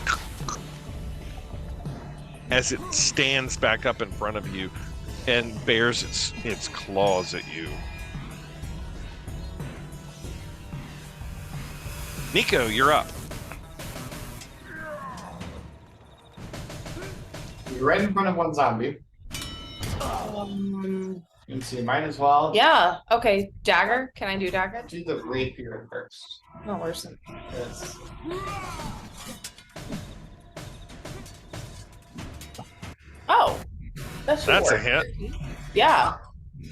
as it stands back up in front of you and bares its claws at you. Nico, you're up. You're right in front of one zombie. You can see might as well. Yeah. Okay. Dagger. Can I do dagger? Do the rapier first. No, where's the... Yes. Oh. That's a hit. Yeah. Is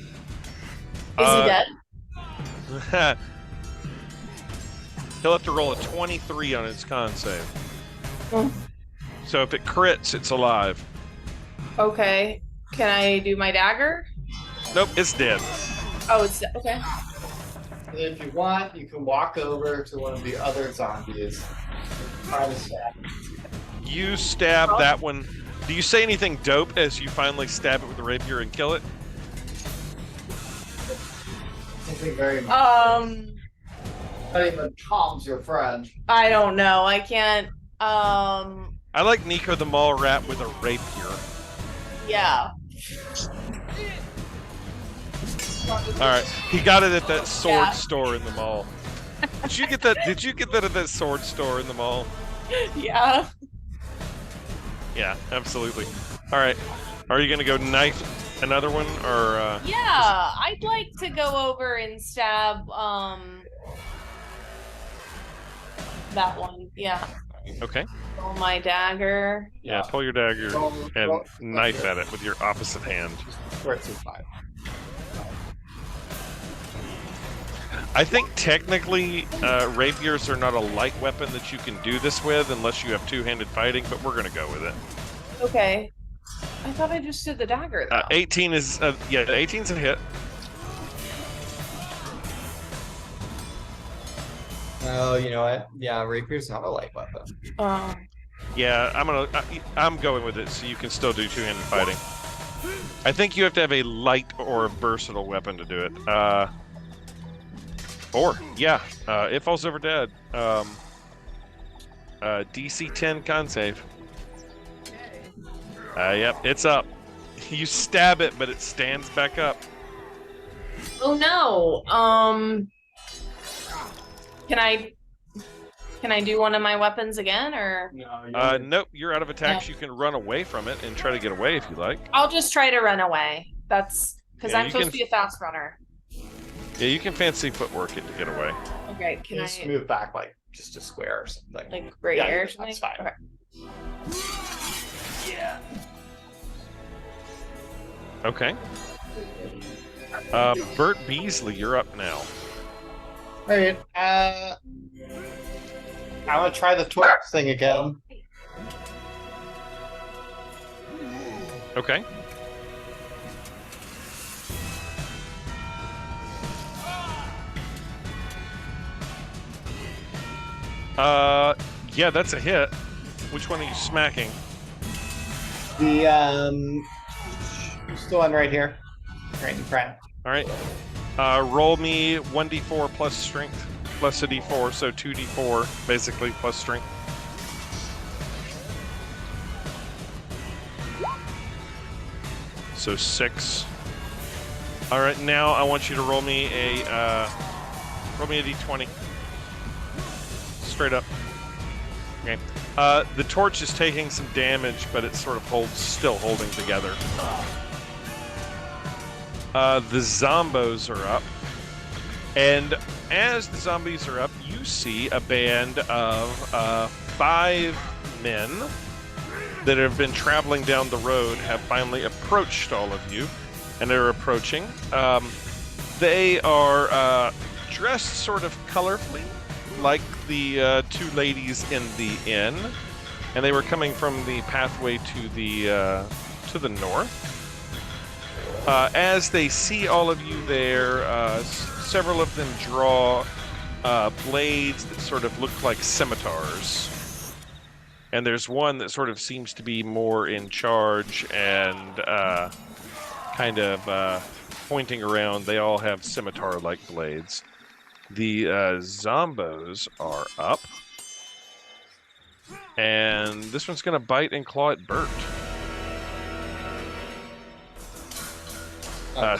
he dead? He'll have to roll a 23 on his con save. Hmm. So if it crits, it's alive. Okay. Can I do my dagger? Nope, it's dead. Oh, it's okay. And if you want, you can walk over to one of the other zombies. Try to stab. You stab that one. Do you say anything dope as you finally stab it with the rapier and kill it? Something very much. Not even Tom's your friend. I don't know. I can't. I like Nico the Mall Rat with a rapier. Yeah. Alright, he got it at that sword store in the mall. Did you get that? Did you get that at that sword store in the mall? Yeah. Yeah, absolutely. Alright, are you gonna go knife another one, or Yeah, I'd like to go over and stab that one. Yeah. Okay. Pull my dagger. Yeah, pull your dagger and knife at it with your opposite hand. Where it's 5. I think technically rapiers are not a light weapon that you can do this with unless you have two-handed fighting, but we're gonna go with it. Okay. I thought I just did the dagger though. 18 is yeah, 18's a hit. Oh, you know what? Yeah, rapier's not a light weapon. Yeah, I'm going with it, so you can still do two-handed fighting. I think you have to have a light or a versatile weapon to do it. It falls over dead. DC 10 con save. Yep, it's up. You stab it, but it stands back up. Oh no. Can I do one of my weapons again, or? No, Nope, you're out of attacks. No. You can run away from it and try to get away if you like. I'll just try to run away. That's because Yeah, I'm you supposed can- to be a fast runner. Yeah, you can fancy footwork it to get away. Okay, can just I move back like just a square or something. like right Yeah, here or that's something? fine. Okay. Bert Beasley, you're up now. Alright, I want to try the torch thing again. Okay. Yeah, that's a hit. Which one are you smacking? The one right here. Right in front. Alright. Roll me 1d4 plus strength, plus a d4, so 2d4, basically, plus strength. So 6. Alright, now I want you to roll me a d20. Straight up. Okay. The torch is taking some damage, but it's sort of still holding together. The zombos are up. And as the zombies are up, you see a band of 5 men that have been traveling down the road have finally approached all of you. And they're approaching. They are dressed sort of colorfully, like the 2 ladies in the inn. And they were coming from the pathway to the north. As they see all of you there, several of them draw blades that sort of look like scimitars. And there's one that sort of seems to be more in charge and kind of pointing around. They all have scimitar-like blades. The zombos are up. And this one's going to bite and claw at Bert.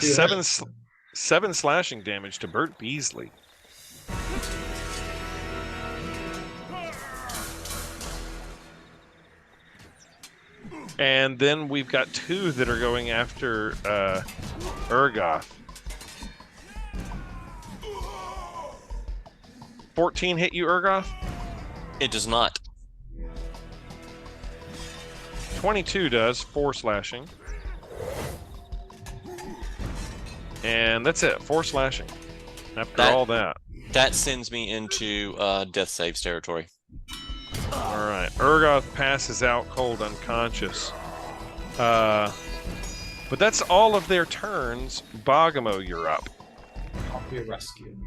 7 slashing damage to Bert Beasley. And then we've got 2 that are going after Urgoth. 14 hit you, Urgoth? It does not. 22 does, 4 slashing. And that's it, 4 slashing. After all that. That sends me into death saves territory. All right. Urgoth passes out cold unconscious. But that's all of their turns. Bogamo, you're up. I'll be rescued.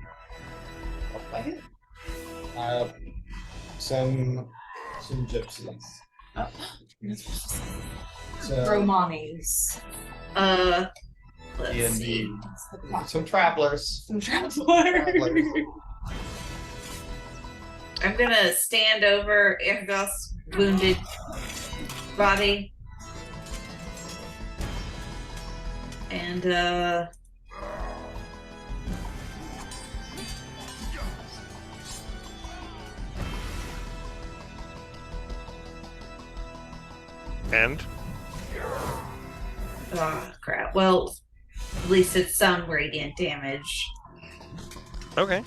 I'll play it. Some gypsies. Oh. So, Romanis. Let's D&D. see. Some travelers. Some travelers. I'm gonna stand over Ergoth's wounded body. And And oh crap. Well, at least it's some radiant damage. okay.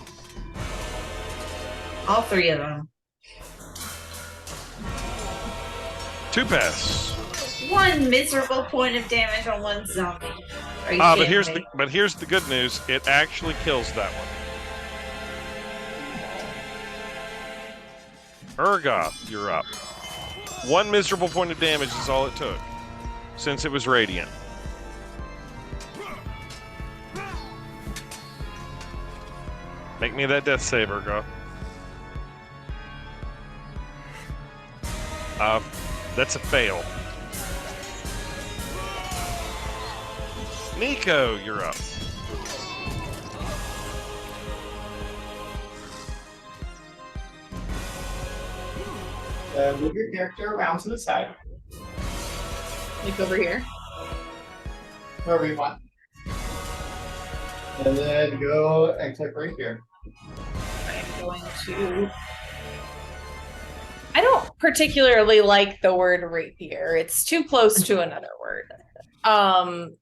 All three of them. 2 pass. One miserable point of damage on one zombie. Are you But kidding me? here's the good news. It actually kills that one. Urgoth, you're up. 1 miserable point of damage is all it took, since it was radiant. Make me that death save, Urgoth. That's a fail. Nico, you're up. Move your character around to the side, Like over here. wherever you want. And then go and click right here. I'm going to. I don't particularly like the word rapier. It's too close to another word.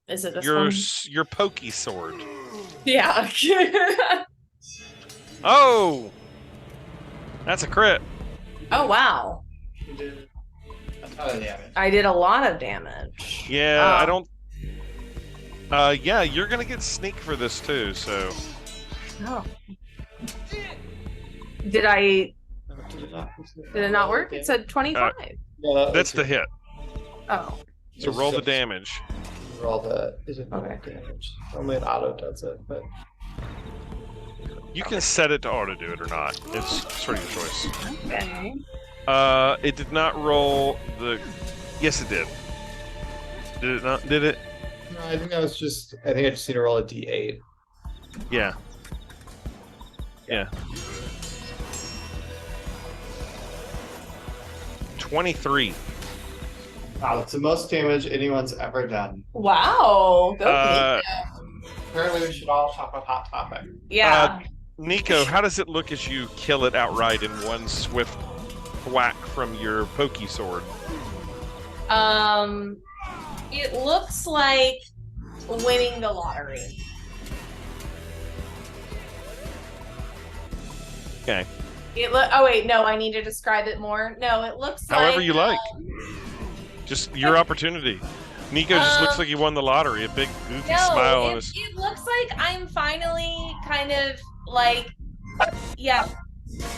Is it this one? Your pokey sword. Yeah. Oh! That's a crit. Oh wow. You did a ton of damage. I did a lot of damage. Yeah, I don't... yeah, you're gonna get sneak for this too, so... Oh. Did I... Did it not, Did it not work? It said 25. Yeah, That's the hit. Oh. So roll the damage. Roll the. Is it Okay. damage? Only an auto does it, but. You can set it to auto do it or not. It's sort of your choice. Okay. It did not roll the... Yes, it did. Did it not? Did it? No, I think that was just. I think I just need to roll a d8. Yeah. Yeah. 23. Wow, it's the most damage anyone's ever done. Wow. Go Uh, Nico. Apparently, we should all talk about Hot Topic. Yeah. Nico, how does it look as you kill it outright in one swift whack from your pokey sword? It looks like winning the lottery. Okay. Oh wait, no, I need to describe it more. No, it looks However like you like. Just your opportunity. Nico just looks like he won the lottery. A big goofy smile on his... it looks like I'm finally kind of like, yeah,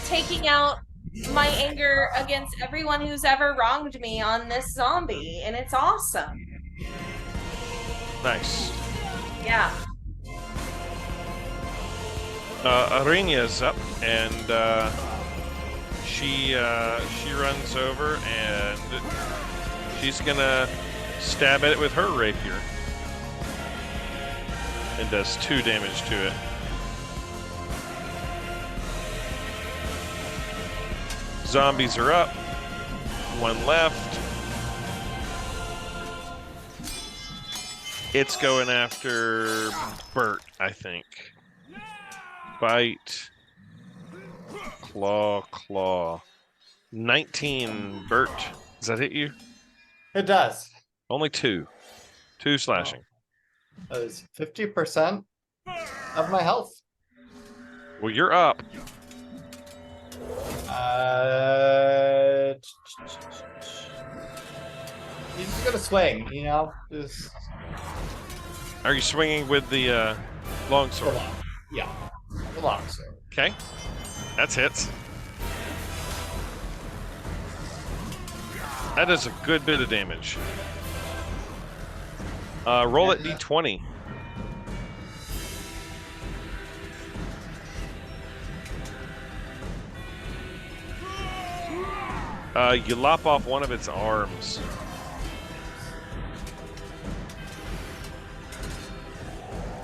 taking out my anger against everyone who's ever wronged me on this zombie, and it's awesome. Nice. Yeah. Arina's up, and she runs over, and she's gonna stab at it with her rapier, and does 2 damage to it. Zombies are up. 1 left. It's going after Bert, I think. Bite. Claw. 19, Bert. Does that hit you? It does. Only 2. 2 slashing. That is 50% of my health. Well, you're up. He's just gonna swing, you know? Just Are you swinging with the the longsword? long. Yeah. The long sword. Okay. That's hits. That is a good bit of damage. Roll at d20. You lop off one of its arms.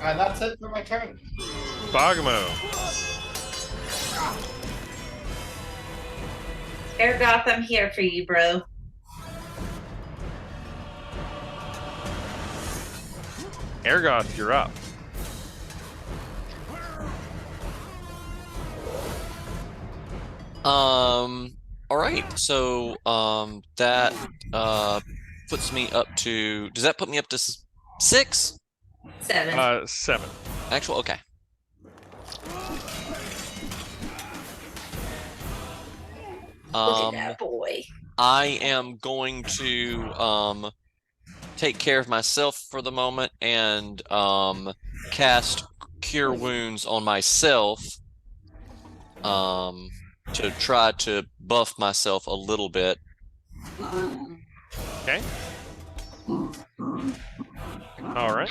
And that's it for my turn. Bogamo. Ergoth, I'm here for you, bro. Ergoth, you're up. All right. So that puts me up to. Does that put me up to 6? 7. 7. Actual. Okay. Look at that boy. I am going to take care of myself for the moment and cast Cure Wounds on myself to try to buff myself a little bit. Okay. All right.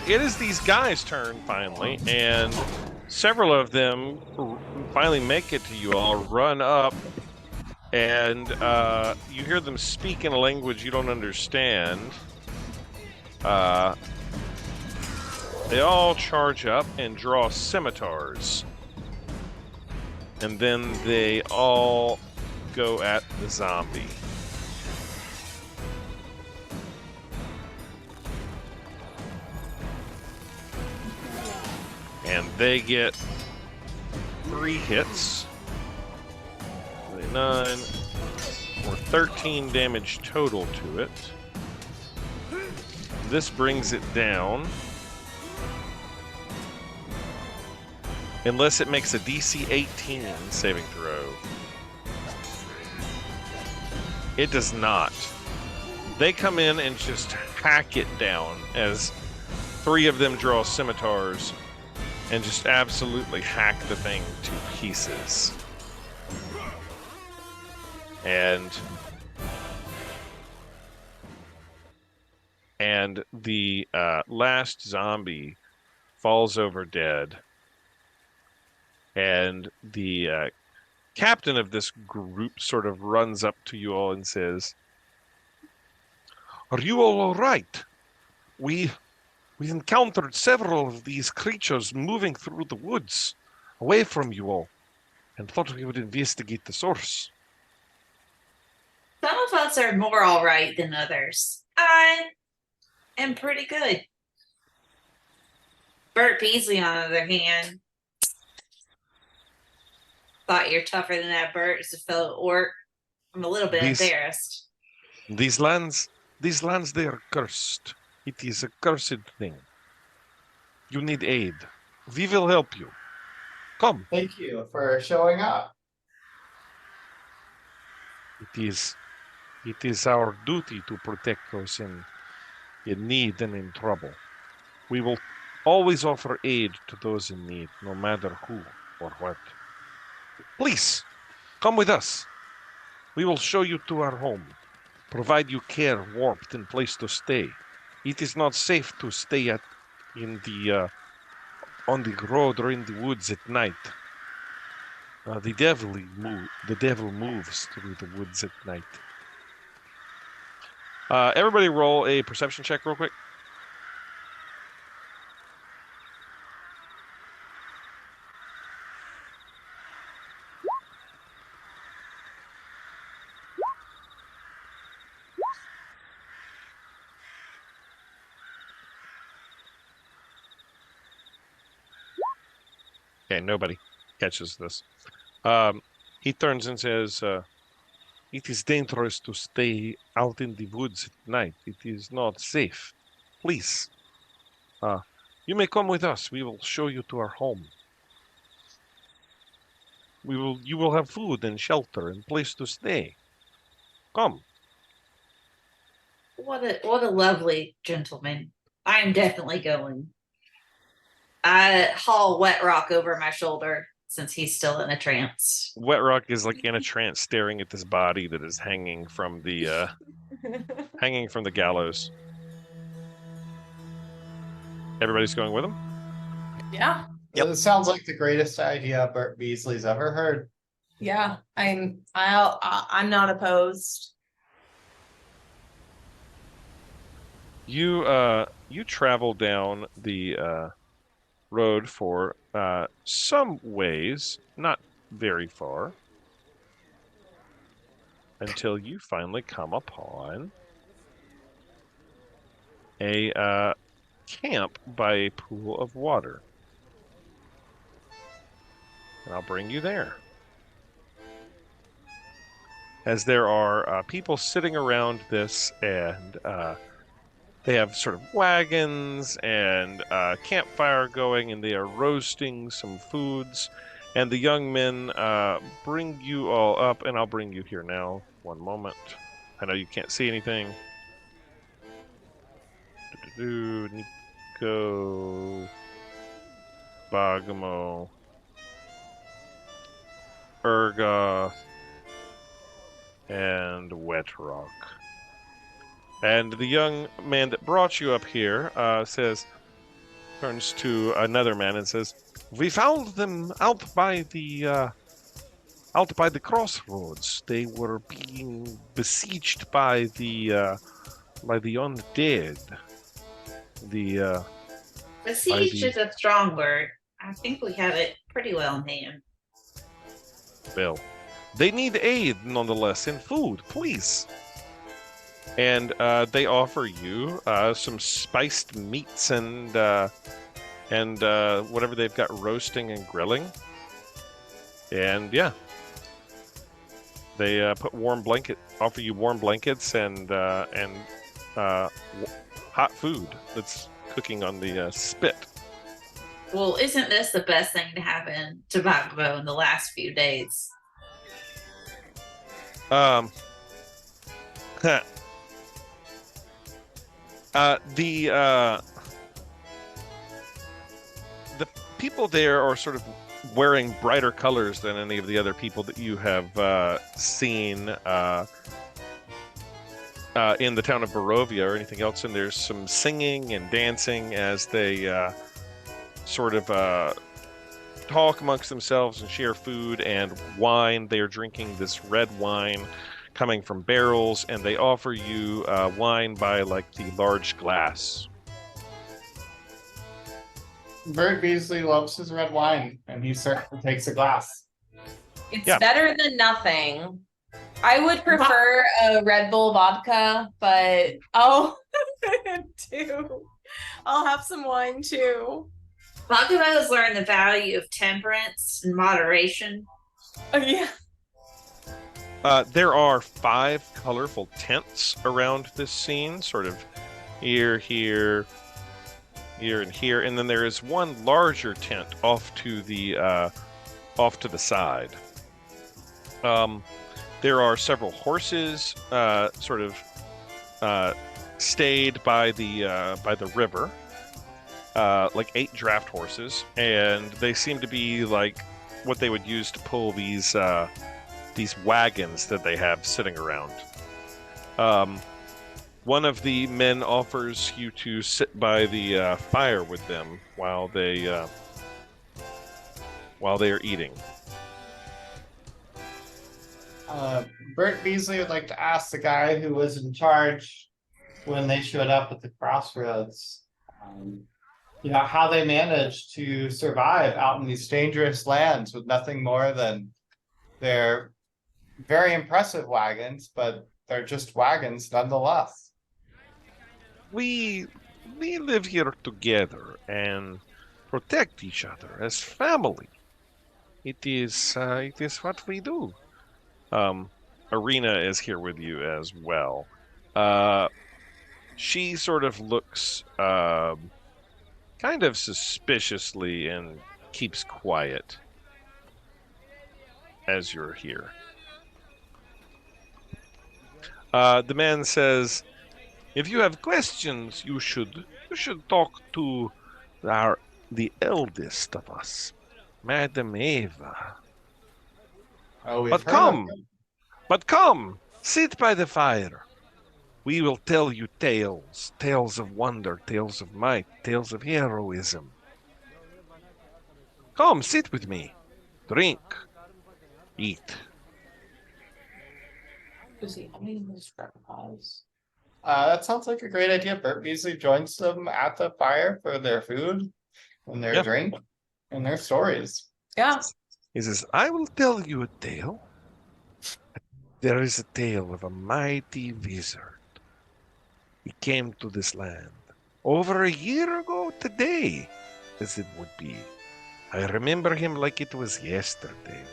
It is these guys' turn finally, and several of them finally make it to you all, run up, and you hear them speak in a language you don't understand. They all charge up and draw scimitars. And then they all go at the zombie. And they get 3 hits. 9 or 13 damage total to it. This brings it down. Unless it makes a DC 18 saving throw. It does not. They come in and just hack it down as 3 of them draw scimitars and just absolutely hack the thing to pieces. And the last zombie falls over dead. And the captain of this group sort of runs up to you all and says, "Are you all right? We encountered several of these creatures moving through the woods away from you all and thought we would investigate the source." Some of us are more all right than others. I am pretty good. Bert Beasley, on the other hand, thought you're tougher than that, Bert. It's a fellow orc. I'm a little bit embarrassed. These lands, they are cursed. It is a cursed thing. You need aid. We will help you. Come. Thank you for showing up. It is our duty to protect those in need and in trouble. We will always offer aid to those in need, no matter who or what. Please, come with us. We will show you to our home, provide you care, warmth, and place to stay. It is not safe to stay on the road or in the woods at night. The devil moves through the woods at night. Everybody roll a perception check real quick. Okay, nobody catches this. He turns and says, "It is dangerous to stay out in the woods at night. It is not safe. Please, you may come with us. We will show you to our home. You will have food and shelter and place to stay. Come." What a lovely gentleman. I am definitely going. I haul Wet Rock over my shoulder since he's still in a trance. Wet Rock is like in a trance, staring at this body that is hanging from the gallows. Everybody's going with him? Yeah. Yep. It sounds like the greatest idea Bert Beasley's ever heard. Yeah. I'm not opposed. You travel down the road for some ways, not very far, until you finally come upon a camp by a pool of water. And I'll bring you there. As there are people sitting around this, and they have sort of wagons and campfire going, and they are roasting some foods. And the young men bring you all up, and I'll bring you here now. One moment. I know you can't see anything. Nico, Bagamo, Ergoth, and Wet Rock. And the young man that brought you up here turns to another man and says, "We found them out by the crossroads. They were being besieged by the undead. Besiege is a strong word. I think we have it pretty well in hand. Well, they need aid nonetheless in food, please." And they offer you some spiced meats and whatever they've got roasting and grilling. And yeah, they offer you warm blankets and hot food that's cooking on the spit. Well, isn't this the best thing to happen to Bagabo in the last few days? The people there are sort of wearing brighter colors than any of the other people that you have seen in the town of Barovia or anything else. And there's some singing and dancing as they sort of talk amongst themselves and share food and wine. They are drinking this red wine coming from barrels, and they offer you wine by like the large glass. Bert Beasley loves his red wine, and he certainly takes a glass. It's Yeah. better than nothing. I would prefer a Red Bull vodka, but I'll have some wine too. Bagabo has learned the value of temperance and moderation. Oh yeah. There are 5 colorful tents around this scene, sort of here, and here, and then there is one larger tent off to the side. There are several horses, sort of stayed by the river, like 8 draft horses, and they seem to be like what they would use to pull these wagons that they have sitting around. One of the men offers you to sit by the fire with them while they are eating. Bert Beasley would like to ask the guy who was in charge when they showed up at the crossroads, how they managed to survive out in these dangerous lands with nothing more than their very impressive wagons, but they're just wagons nonetheless. We live here together and protect each other as family. It is what we do. Arena is here with you as well. She sort of looks kind of suspiciously and keeps quiet as you're here. The man says, "If you have questions, you should talk to our the eldest of us, Madam Eva. Oh, we've But heard of come, them. but come, sit by the fire. We will tell you tales, tales of wonder, tales of might, tales of heroism. Come, sit with me. Drink. Eat. That sounds like a great idea. Bert Beasley joins them at the fire for their food and their Yeah. drink and their stories. Yeah. He says, I will tell you a tale. There is a tale of a mighty wizard. He came to this land over a year ago today, as it would be. I remember him like it was yesterday.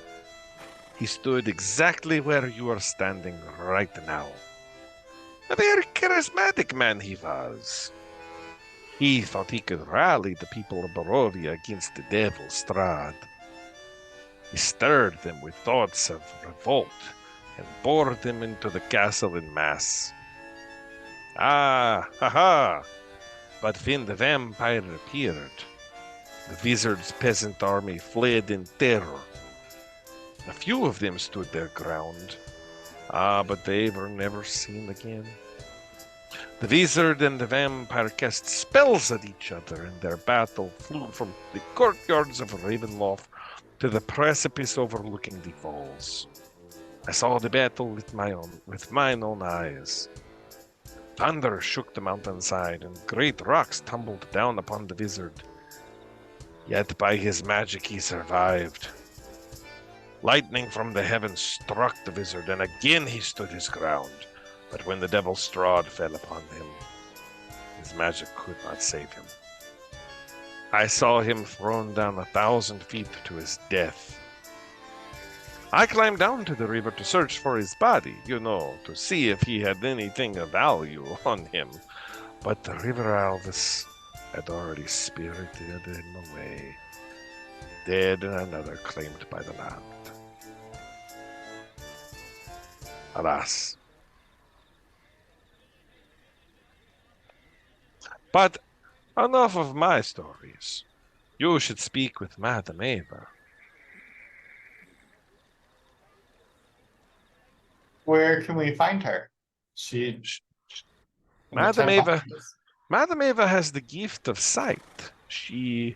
He stood exactly where you are standing right now. A very charismatic man he was. He thought he could rally the people of Barovia against the devil Strahd. He stirred them with thoughts of revolt and bore them into the castle in mass. Ah, ha! But when the vampire appeared, the wizard's peasant army fled in terror. A few of them stood their ground. But they were never seen again. The wizard and the vampire cast spells at each other, and their battle flew from the courtyards of Ravenloft to the precipice overlooking the falls. I saw the battle with mine own eyes. Thunder shook the mountainside, and great rocks tumbled down upon the wizard. Yet by his magic he survived. Lightning from the heavens struck the wizard, and again he stood his ground. But when the devil Strahd fell upon him, his magic could not save him. I saw him thrown down 1,000 feet to his death. I climbed down to the river to search for his body, to see if he had anything of value on him. But the river Alvis had already spirited him away, dead and another claimed by the land. Alas. But enough of my stories. You should speak with Madam Eva. Where can we find her? Madam Eva has the gift of sight. She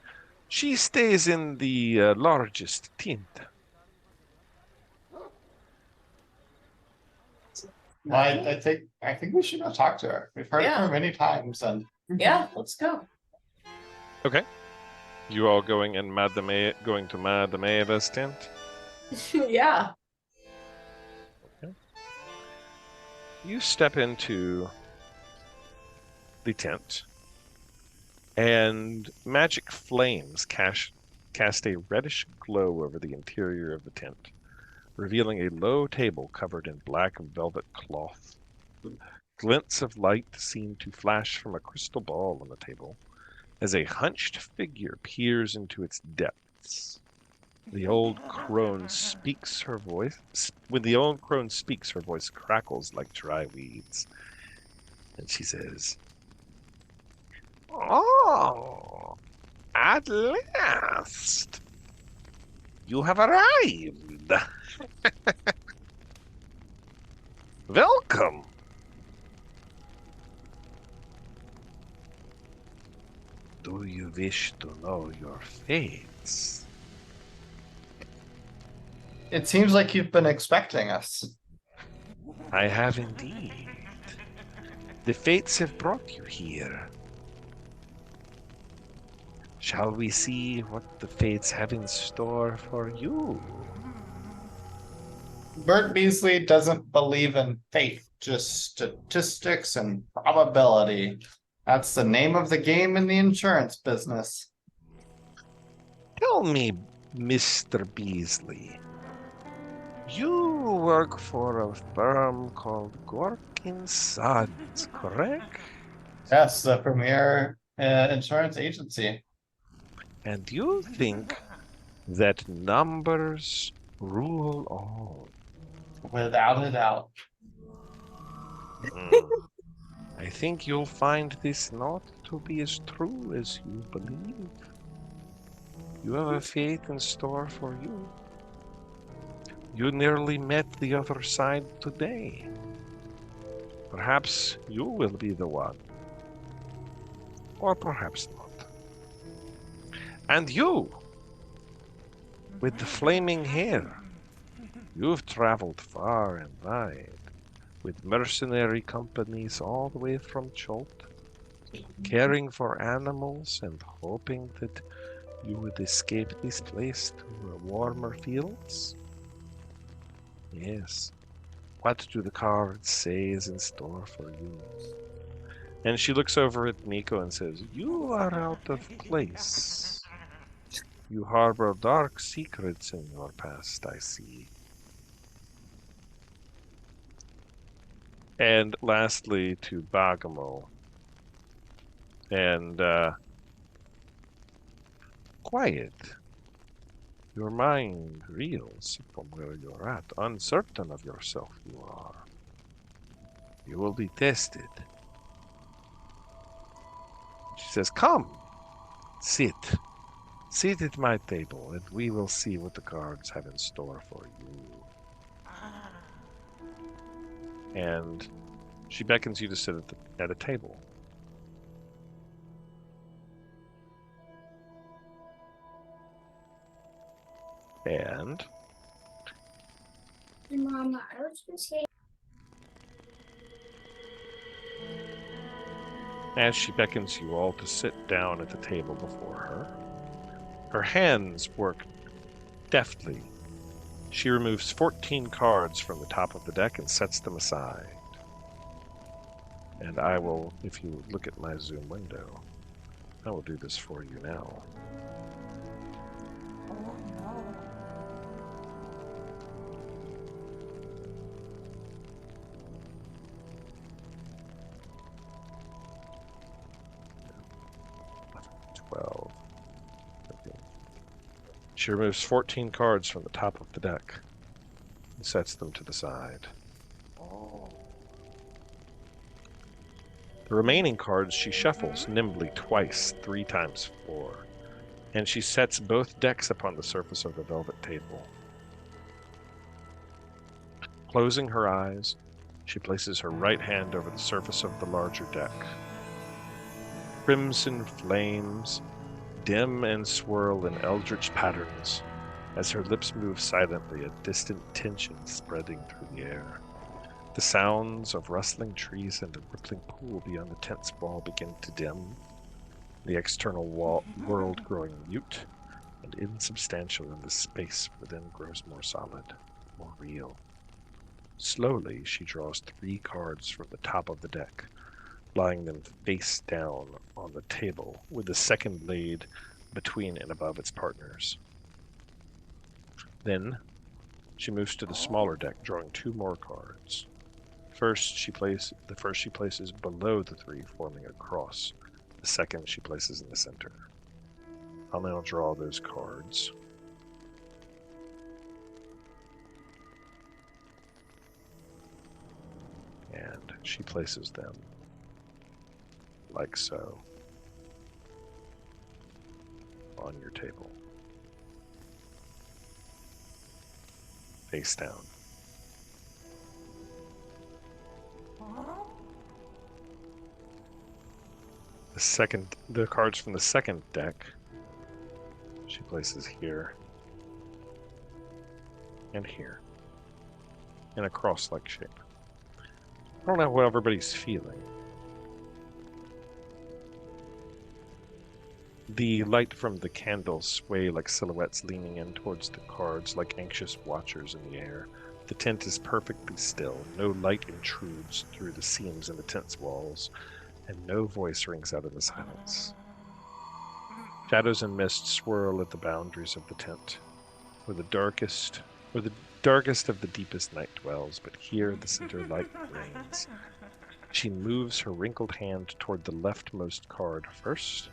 stays in the largest tent. I think we should go talk to her. We've heard of her many times, and Yeah, let's go. Okay. You all going to Madam Eva's tent? Yeah. Okay. You step into the tent, and magic flames cast a reddish glow over the interior of the tent, revealing a low table covered in black velvet cloth. Glints of light seem to flash from a crystal ball on the table as a hunched figure peers into its depths. The old crone speaks her voice. When the old crone speaks, her voice crackles like dry weeds. And she says, "Oh, at last! You have arrived! Welcome! Do you wish to know your fates?" it seems like you've been expecting us. I have indeed. The fates have brought you here. Shall we see what the fates have in store for you? Bert Beasley doesn't believe in fate, just statistics and probability. That's the name of the game in the insurance business. Tell me, Mr. Beasley, you work for a firm called Gorkin Sons, correct? Yes, the premier insurance agency. And you think that numbers rule all? Without a doubt. I think you'll find this not to be as true as you believe. You have a fate in store for you. You nearly met the other side today. Perhaps you will be the one. Or perhaps not. And you, with the flaming hair, you've traveled far and wide, with mercenary companies all the way from Cholt, caring for animals and hoping that you would escape this place to warmer fields? Yes. What do the cards say is in store for you? And she looks over at Nico and says, you are out of place. You harbor dark secrets in your past, I see. And lastly, to Bagamo. And, quiet. Your mind reels from where you're at. Uncertain of yourself you are. You will be tested. She says, come, sit. Sit at my table, and we will see what the cards have in store for you. And she beckons you to sit at a table. And Mama, I was just saying. as she beckons you all to sit down at the table before her, her hands work deftly. She removes 14 cards from the top of the deck and sets them aside. And I will, if you look at my Zoom window, I will do this for you now. She removes 14 cards from the top of the deck and sets them to the side. The remaining cards she shuffles nimbly twice, 3 times 4, and she sets both decks upon the surface of the velvet table. Closing her eyes, she places her right hand over the surface of the larger deck. Crimson flames dim and swirl in eldritch patterns as her lips move silently, a distant tension spreading through the air. The sounds of rustling trees and the rippling pool beyond the tent's wall begin to dim, the external world growing mute and insubstantial, and the space within grows more solid, more real. Slowly, she draws 3 cards from the top of the deck, lying them face down on the table, with the second laid between and above its partners. Then, she moves to the smaller deck, drawing 2 more cards. The first she places below the 3, forming a cross. The second she places in the center. I'll now draw those cards. And she places them like so on your table, face down. The cards from the second deck she places here and here in a cross-like shape. I don't know how everybody's feeling. The light from the candles sway like silhouettes leaning in towards the cards like anxious watchers in the air. The tent is perfectly still. No light intrudes through the seams in the tent's walls, and no voice rings out in the silence. Shadows and mist swirl at the boundaries of the tent, where the darkest of the deepest night dwells, but here the center light reigns. She moves her wrinkled hand toward the leftmost card first,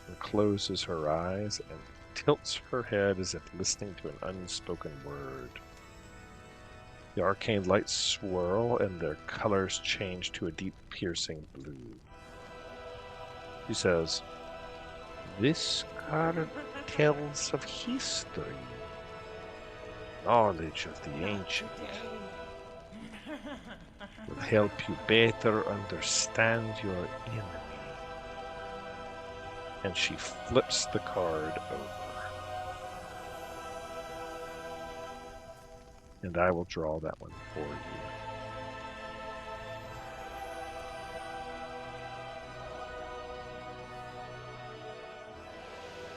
and closes her eyes and tilts her head as if listening to an unspoken word. The arcane lights swirl and their colors change to a deep piercing blue. She says, "This card tales of history, knowledge of the ancient, will help you better understand your enemy. And she flips the card over. And I will draw that one for you.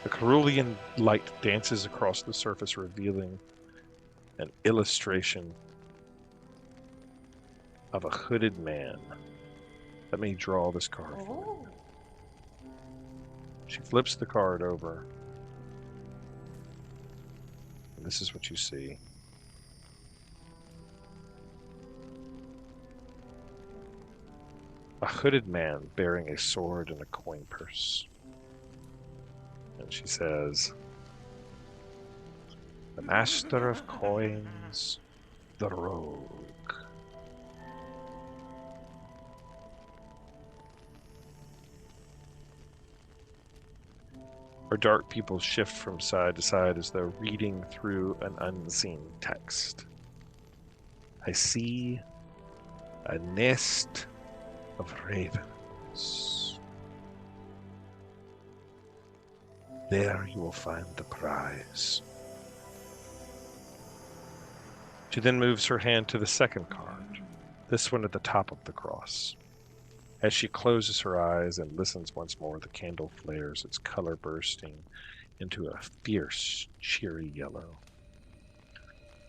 A cerulean light dances across the surface, revealing an illustration of a hooded man. Let me draw this card for you. She flips the card over. And this is what you see. A hooded man bearing a sword and a coin purse. And she says, "The master of coins, the rogue." Her dark pupils shift from side to side as though reading through an unseen text. I see a nest of ravens. There you will find the prize. She then moves her hand to the second card, this one at the top of the cross. As she closes her eyes and listens once more, the candle flares, its color bursting into a fierce, cheery yellow.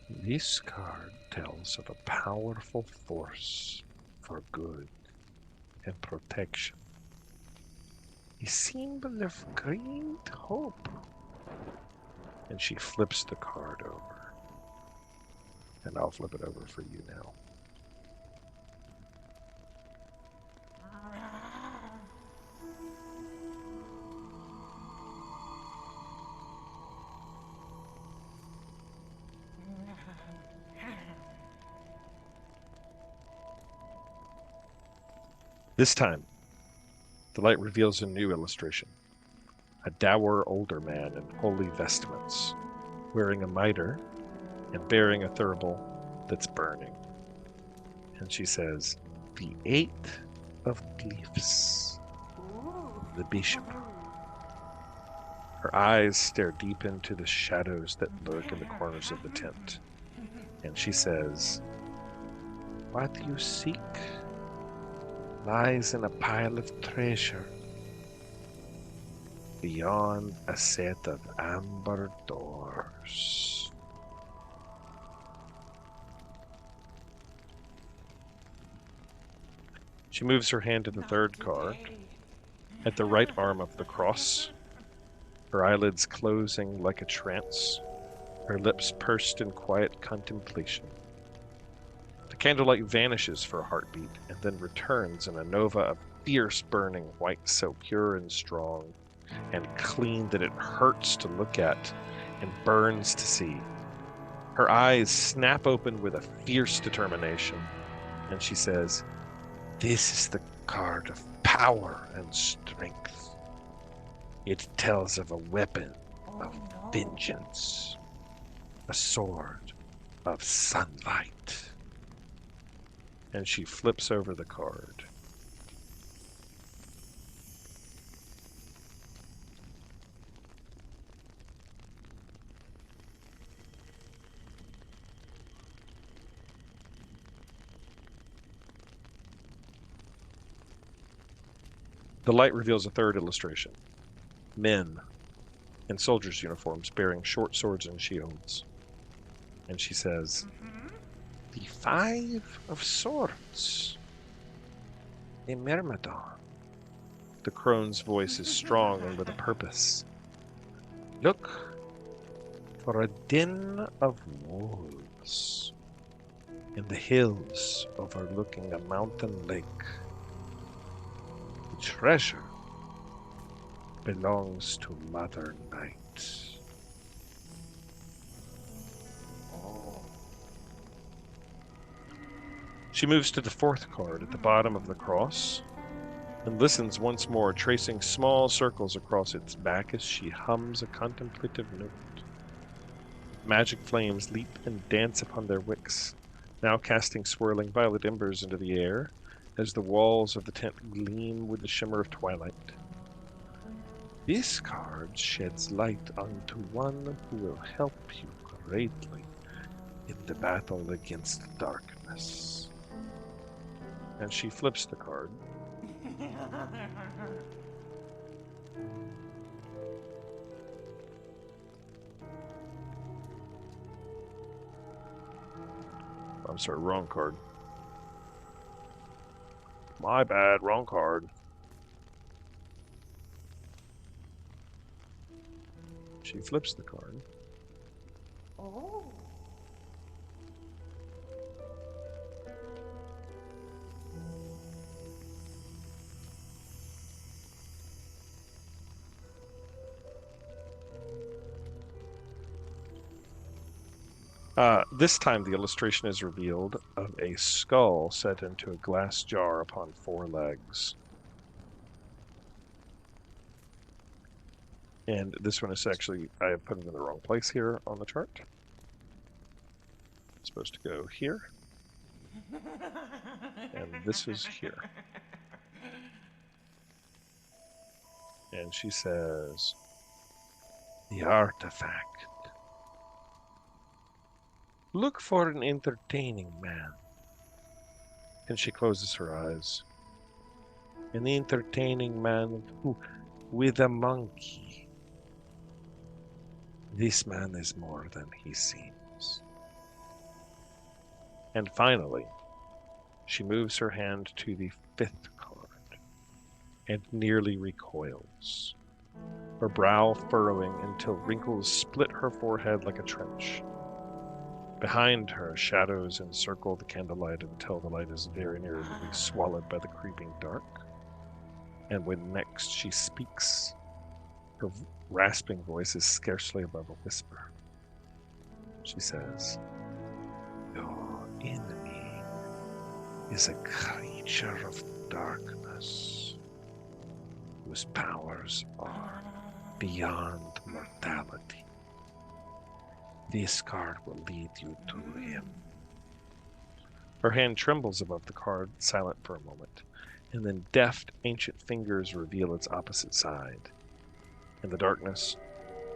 This card tells of a powerful force for good and protection. A symbol of great hope. And she flips the card over. And I'll flip it over for you now. This time, the light reveals a new illustration. A dour older man in holy vestments, wearing a mitre and bearing a thurible that's burning. And she says, "The eighth of glyphs, the bishop." Her eyes stare deep into the shadows that lurk in the corners of the tent. And she says, "What you seek lies in a pile of treasure beyond a set of amber doors." She moves her hand to the third card, at the right arm of the cross, her eyelids closing like a trance, her lips pursed in quiet contemplation. The candlelight vanishes for a heartbeat and then returns in a nova of fierce burning white, so pure and strong and clean that it hurts to look at and burns to see. Her eyes snap open with a fierce determination, and she says, "This is the card of power and strength. It tells of a weapon of vengeance, a sword of sunlight." And she flips over the card. The light reveals a third illustration. Men in soldiers' uniforms bearing short swords and shields. And she says, "The five of swords, a myrmidon." The crone's voice is strong and with a purpose. "Look for a den of wolves in the hills overlooking a mountain lake. The treasure belongs to Mother Night." She moves to the fourth card at the bottom of the cross, and listens once more, tracing small circles across its back as she hums a contemplative note. Magic flames leap and dance upon their wicks, now casting swirling violet embers into the air as the walls of the tent gleam with the shimmer of twilight. This card sheds light onto one who will help you greatly in the battle against darkness. And she flips the card. I'm sorry, wrong card. My bad, wrong card. She flips the card. Oh. This time the illustration is revealed of a skull set into a glass jar upon 4 legs. And this one is actually, I have put it in the wrong place here on the chart. It's supposed to go here. And this is here. And she says, the artifact. Look for an entertaining man. And she closes her eyes. An entertaining man with a monkey. This man is more than he seems. And finally, she moves her hand to the 5th card and nearly recoils, her brow furrowing until wrinkles split her forehead like a trench. Behind her, shadows encircle the candlelight until the light is very nearly swallowed by the creeping dark. And when next she speaks, her rasping voice is scarcely above a whisper. She says, your enemy is a creature of darkness whose powers are beyond mortality. This card will lead you to him. Her hand trembles above the card, silent for a moment, and then deft, ancient fingers reveal its opposite side. In the darkness,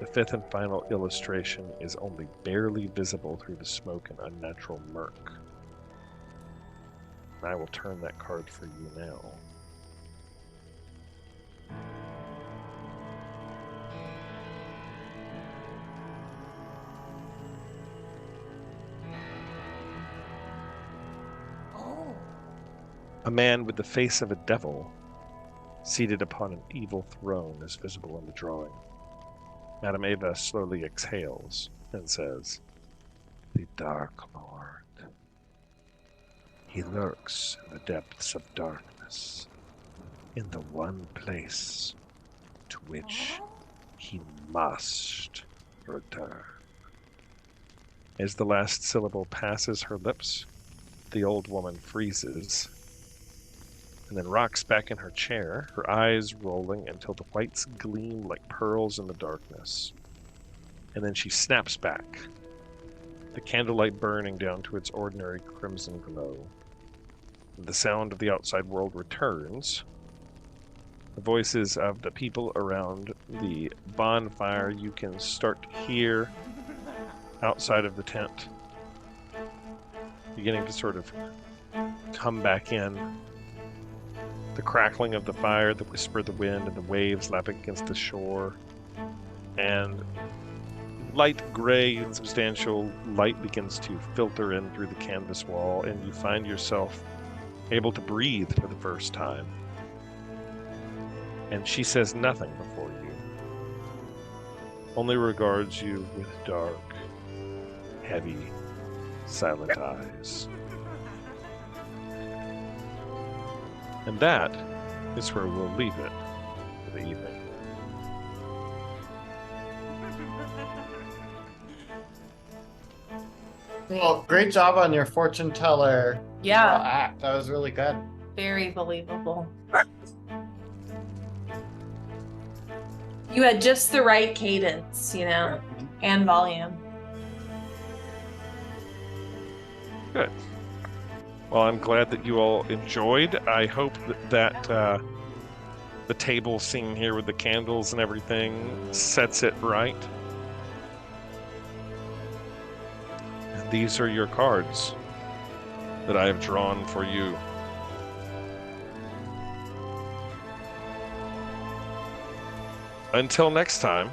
the 5th and final illustration is only barely visible through the smoke and unnatural murk. And I will turn that card for you now. A man with the face of a devil, seated upon an evil throne, is visible in the drawing. Madame Eva slowly exhales and says, the Dark Lord. He lurks in the depths of darkness, in the one place to which he must return. As the last syllable passes her lips, the old woman freezes and then rocks back in her chair, her eyes rolling until the whites gleam like pearls in the darkness. And then she snaps back, the candlelight burning down to its ordinary crimson glow. The sound of the outside world returns. The voices of the people around the bonfire you can start to hear outside of the tent, beginning to sort of come back in. The crackling of the fire, the whisper of the wind, and the waves lapping against the shore. And light gray and substantial light begins to filter in through the canvas wall, and you find yourself able to breathe for the first time. And she says nothing before you, only regards you with dark, heavy, silent eyes. And that is where we'll leave it for the evening. Well, great job on your fortune teller Yeah, act. That was really good. very believable. You had just the right cadence, you know, and volume. Good. Well, I'm glad that you all enjoyed. I hope that the table scene here with the candles and everything sets it right. And these are your cards that I have drawn for you. Until next time.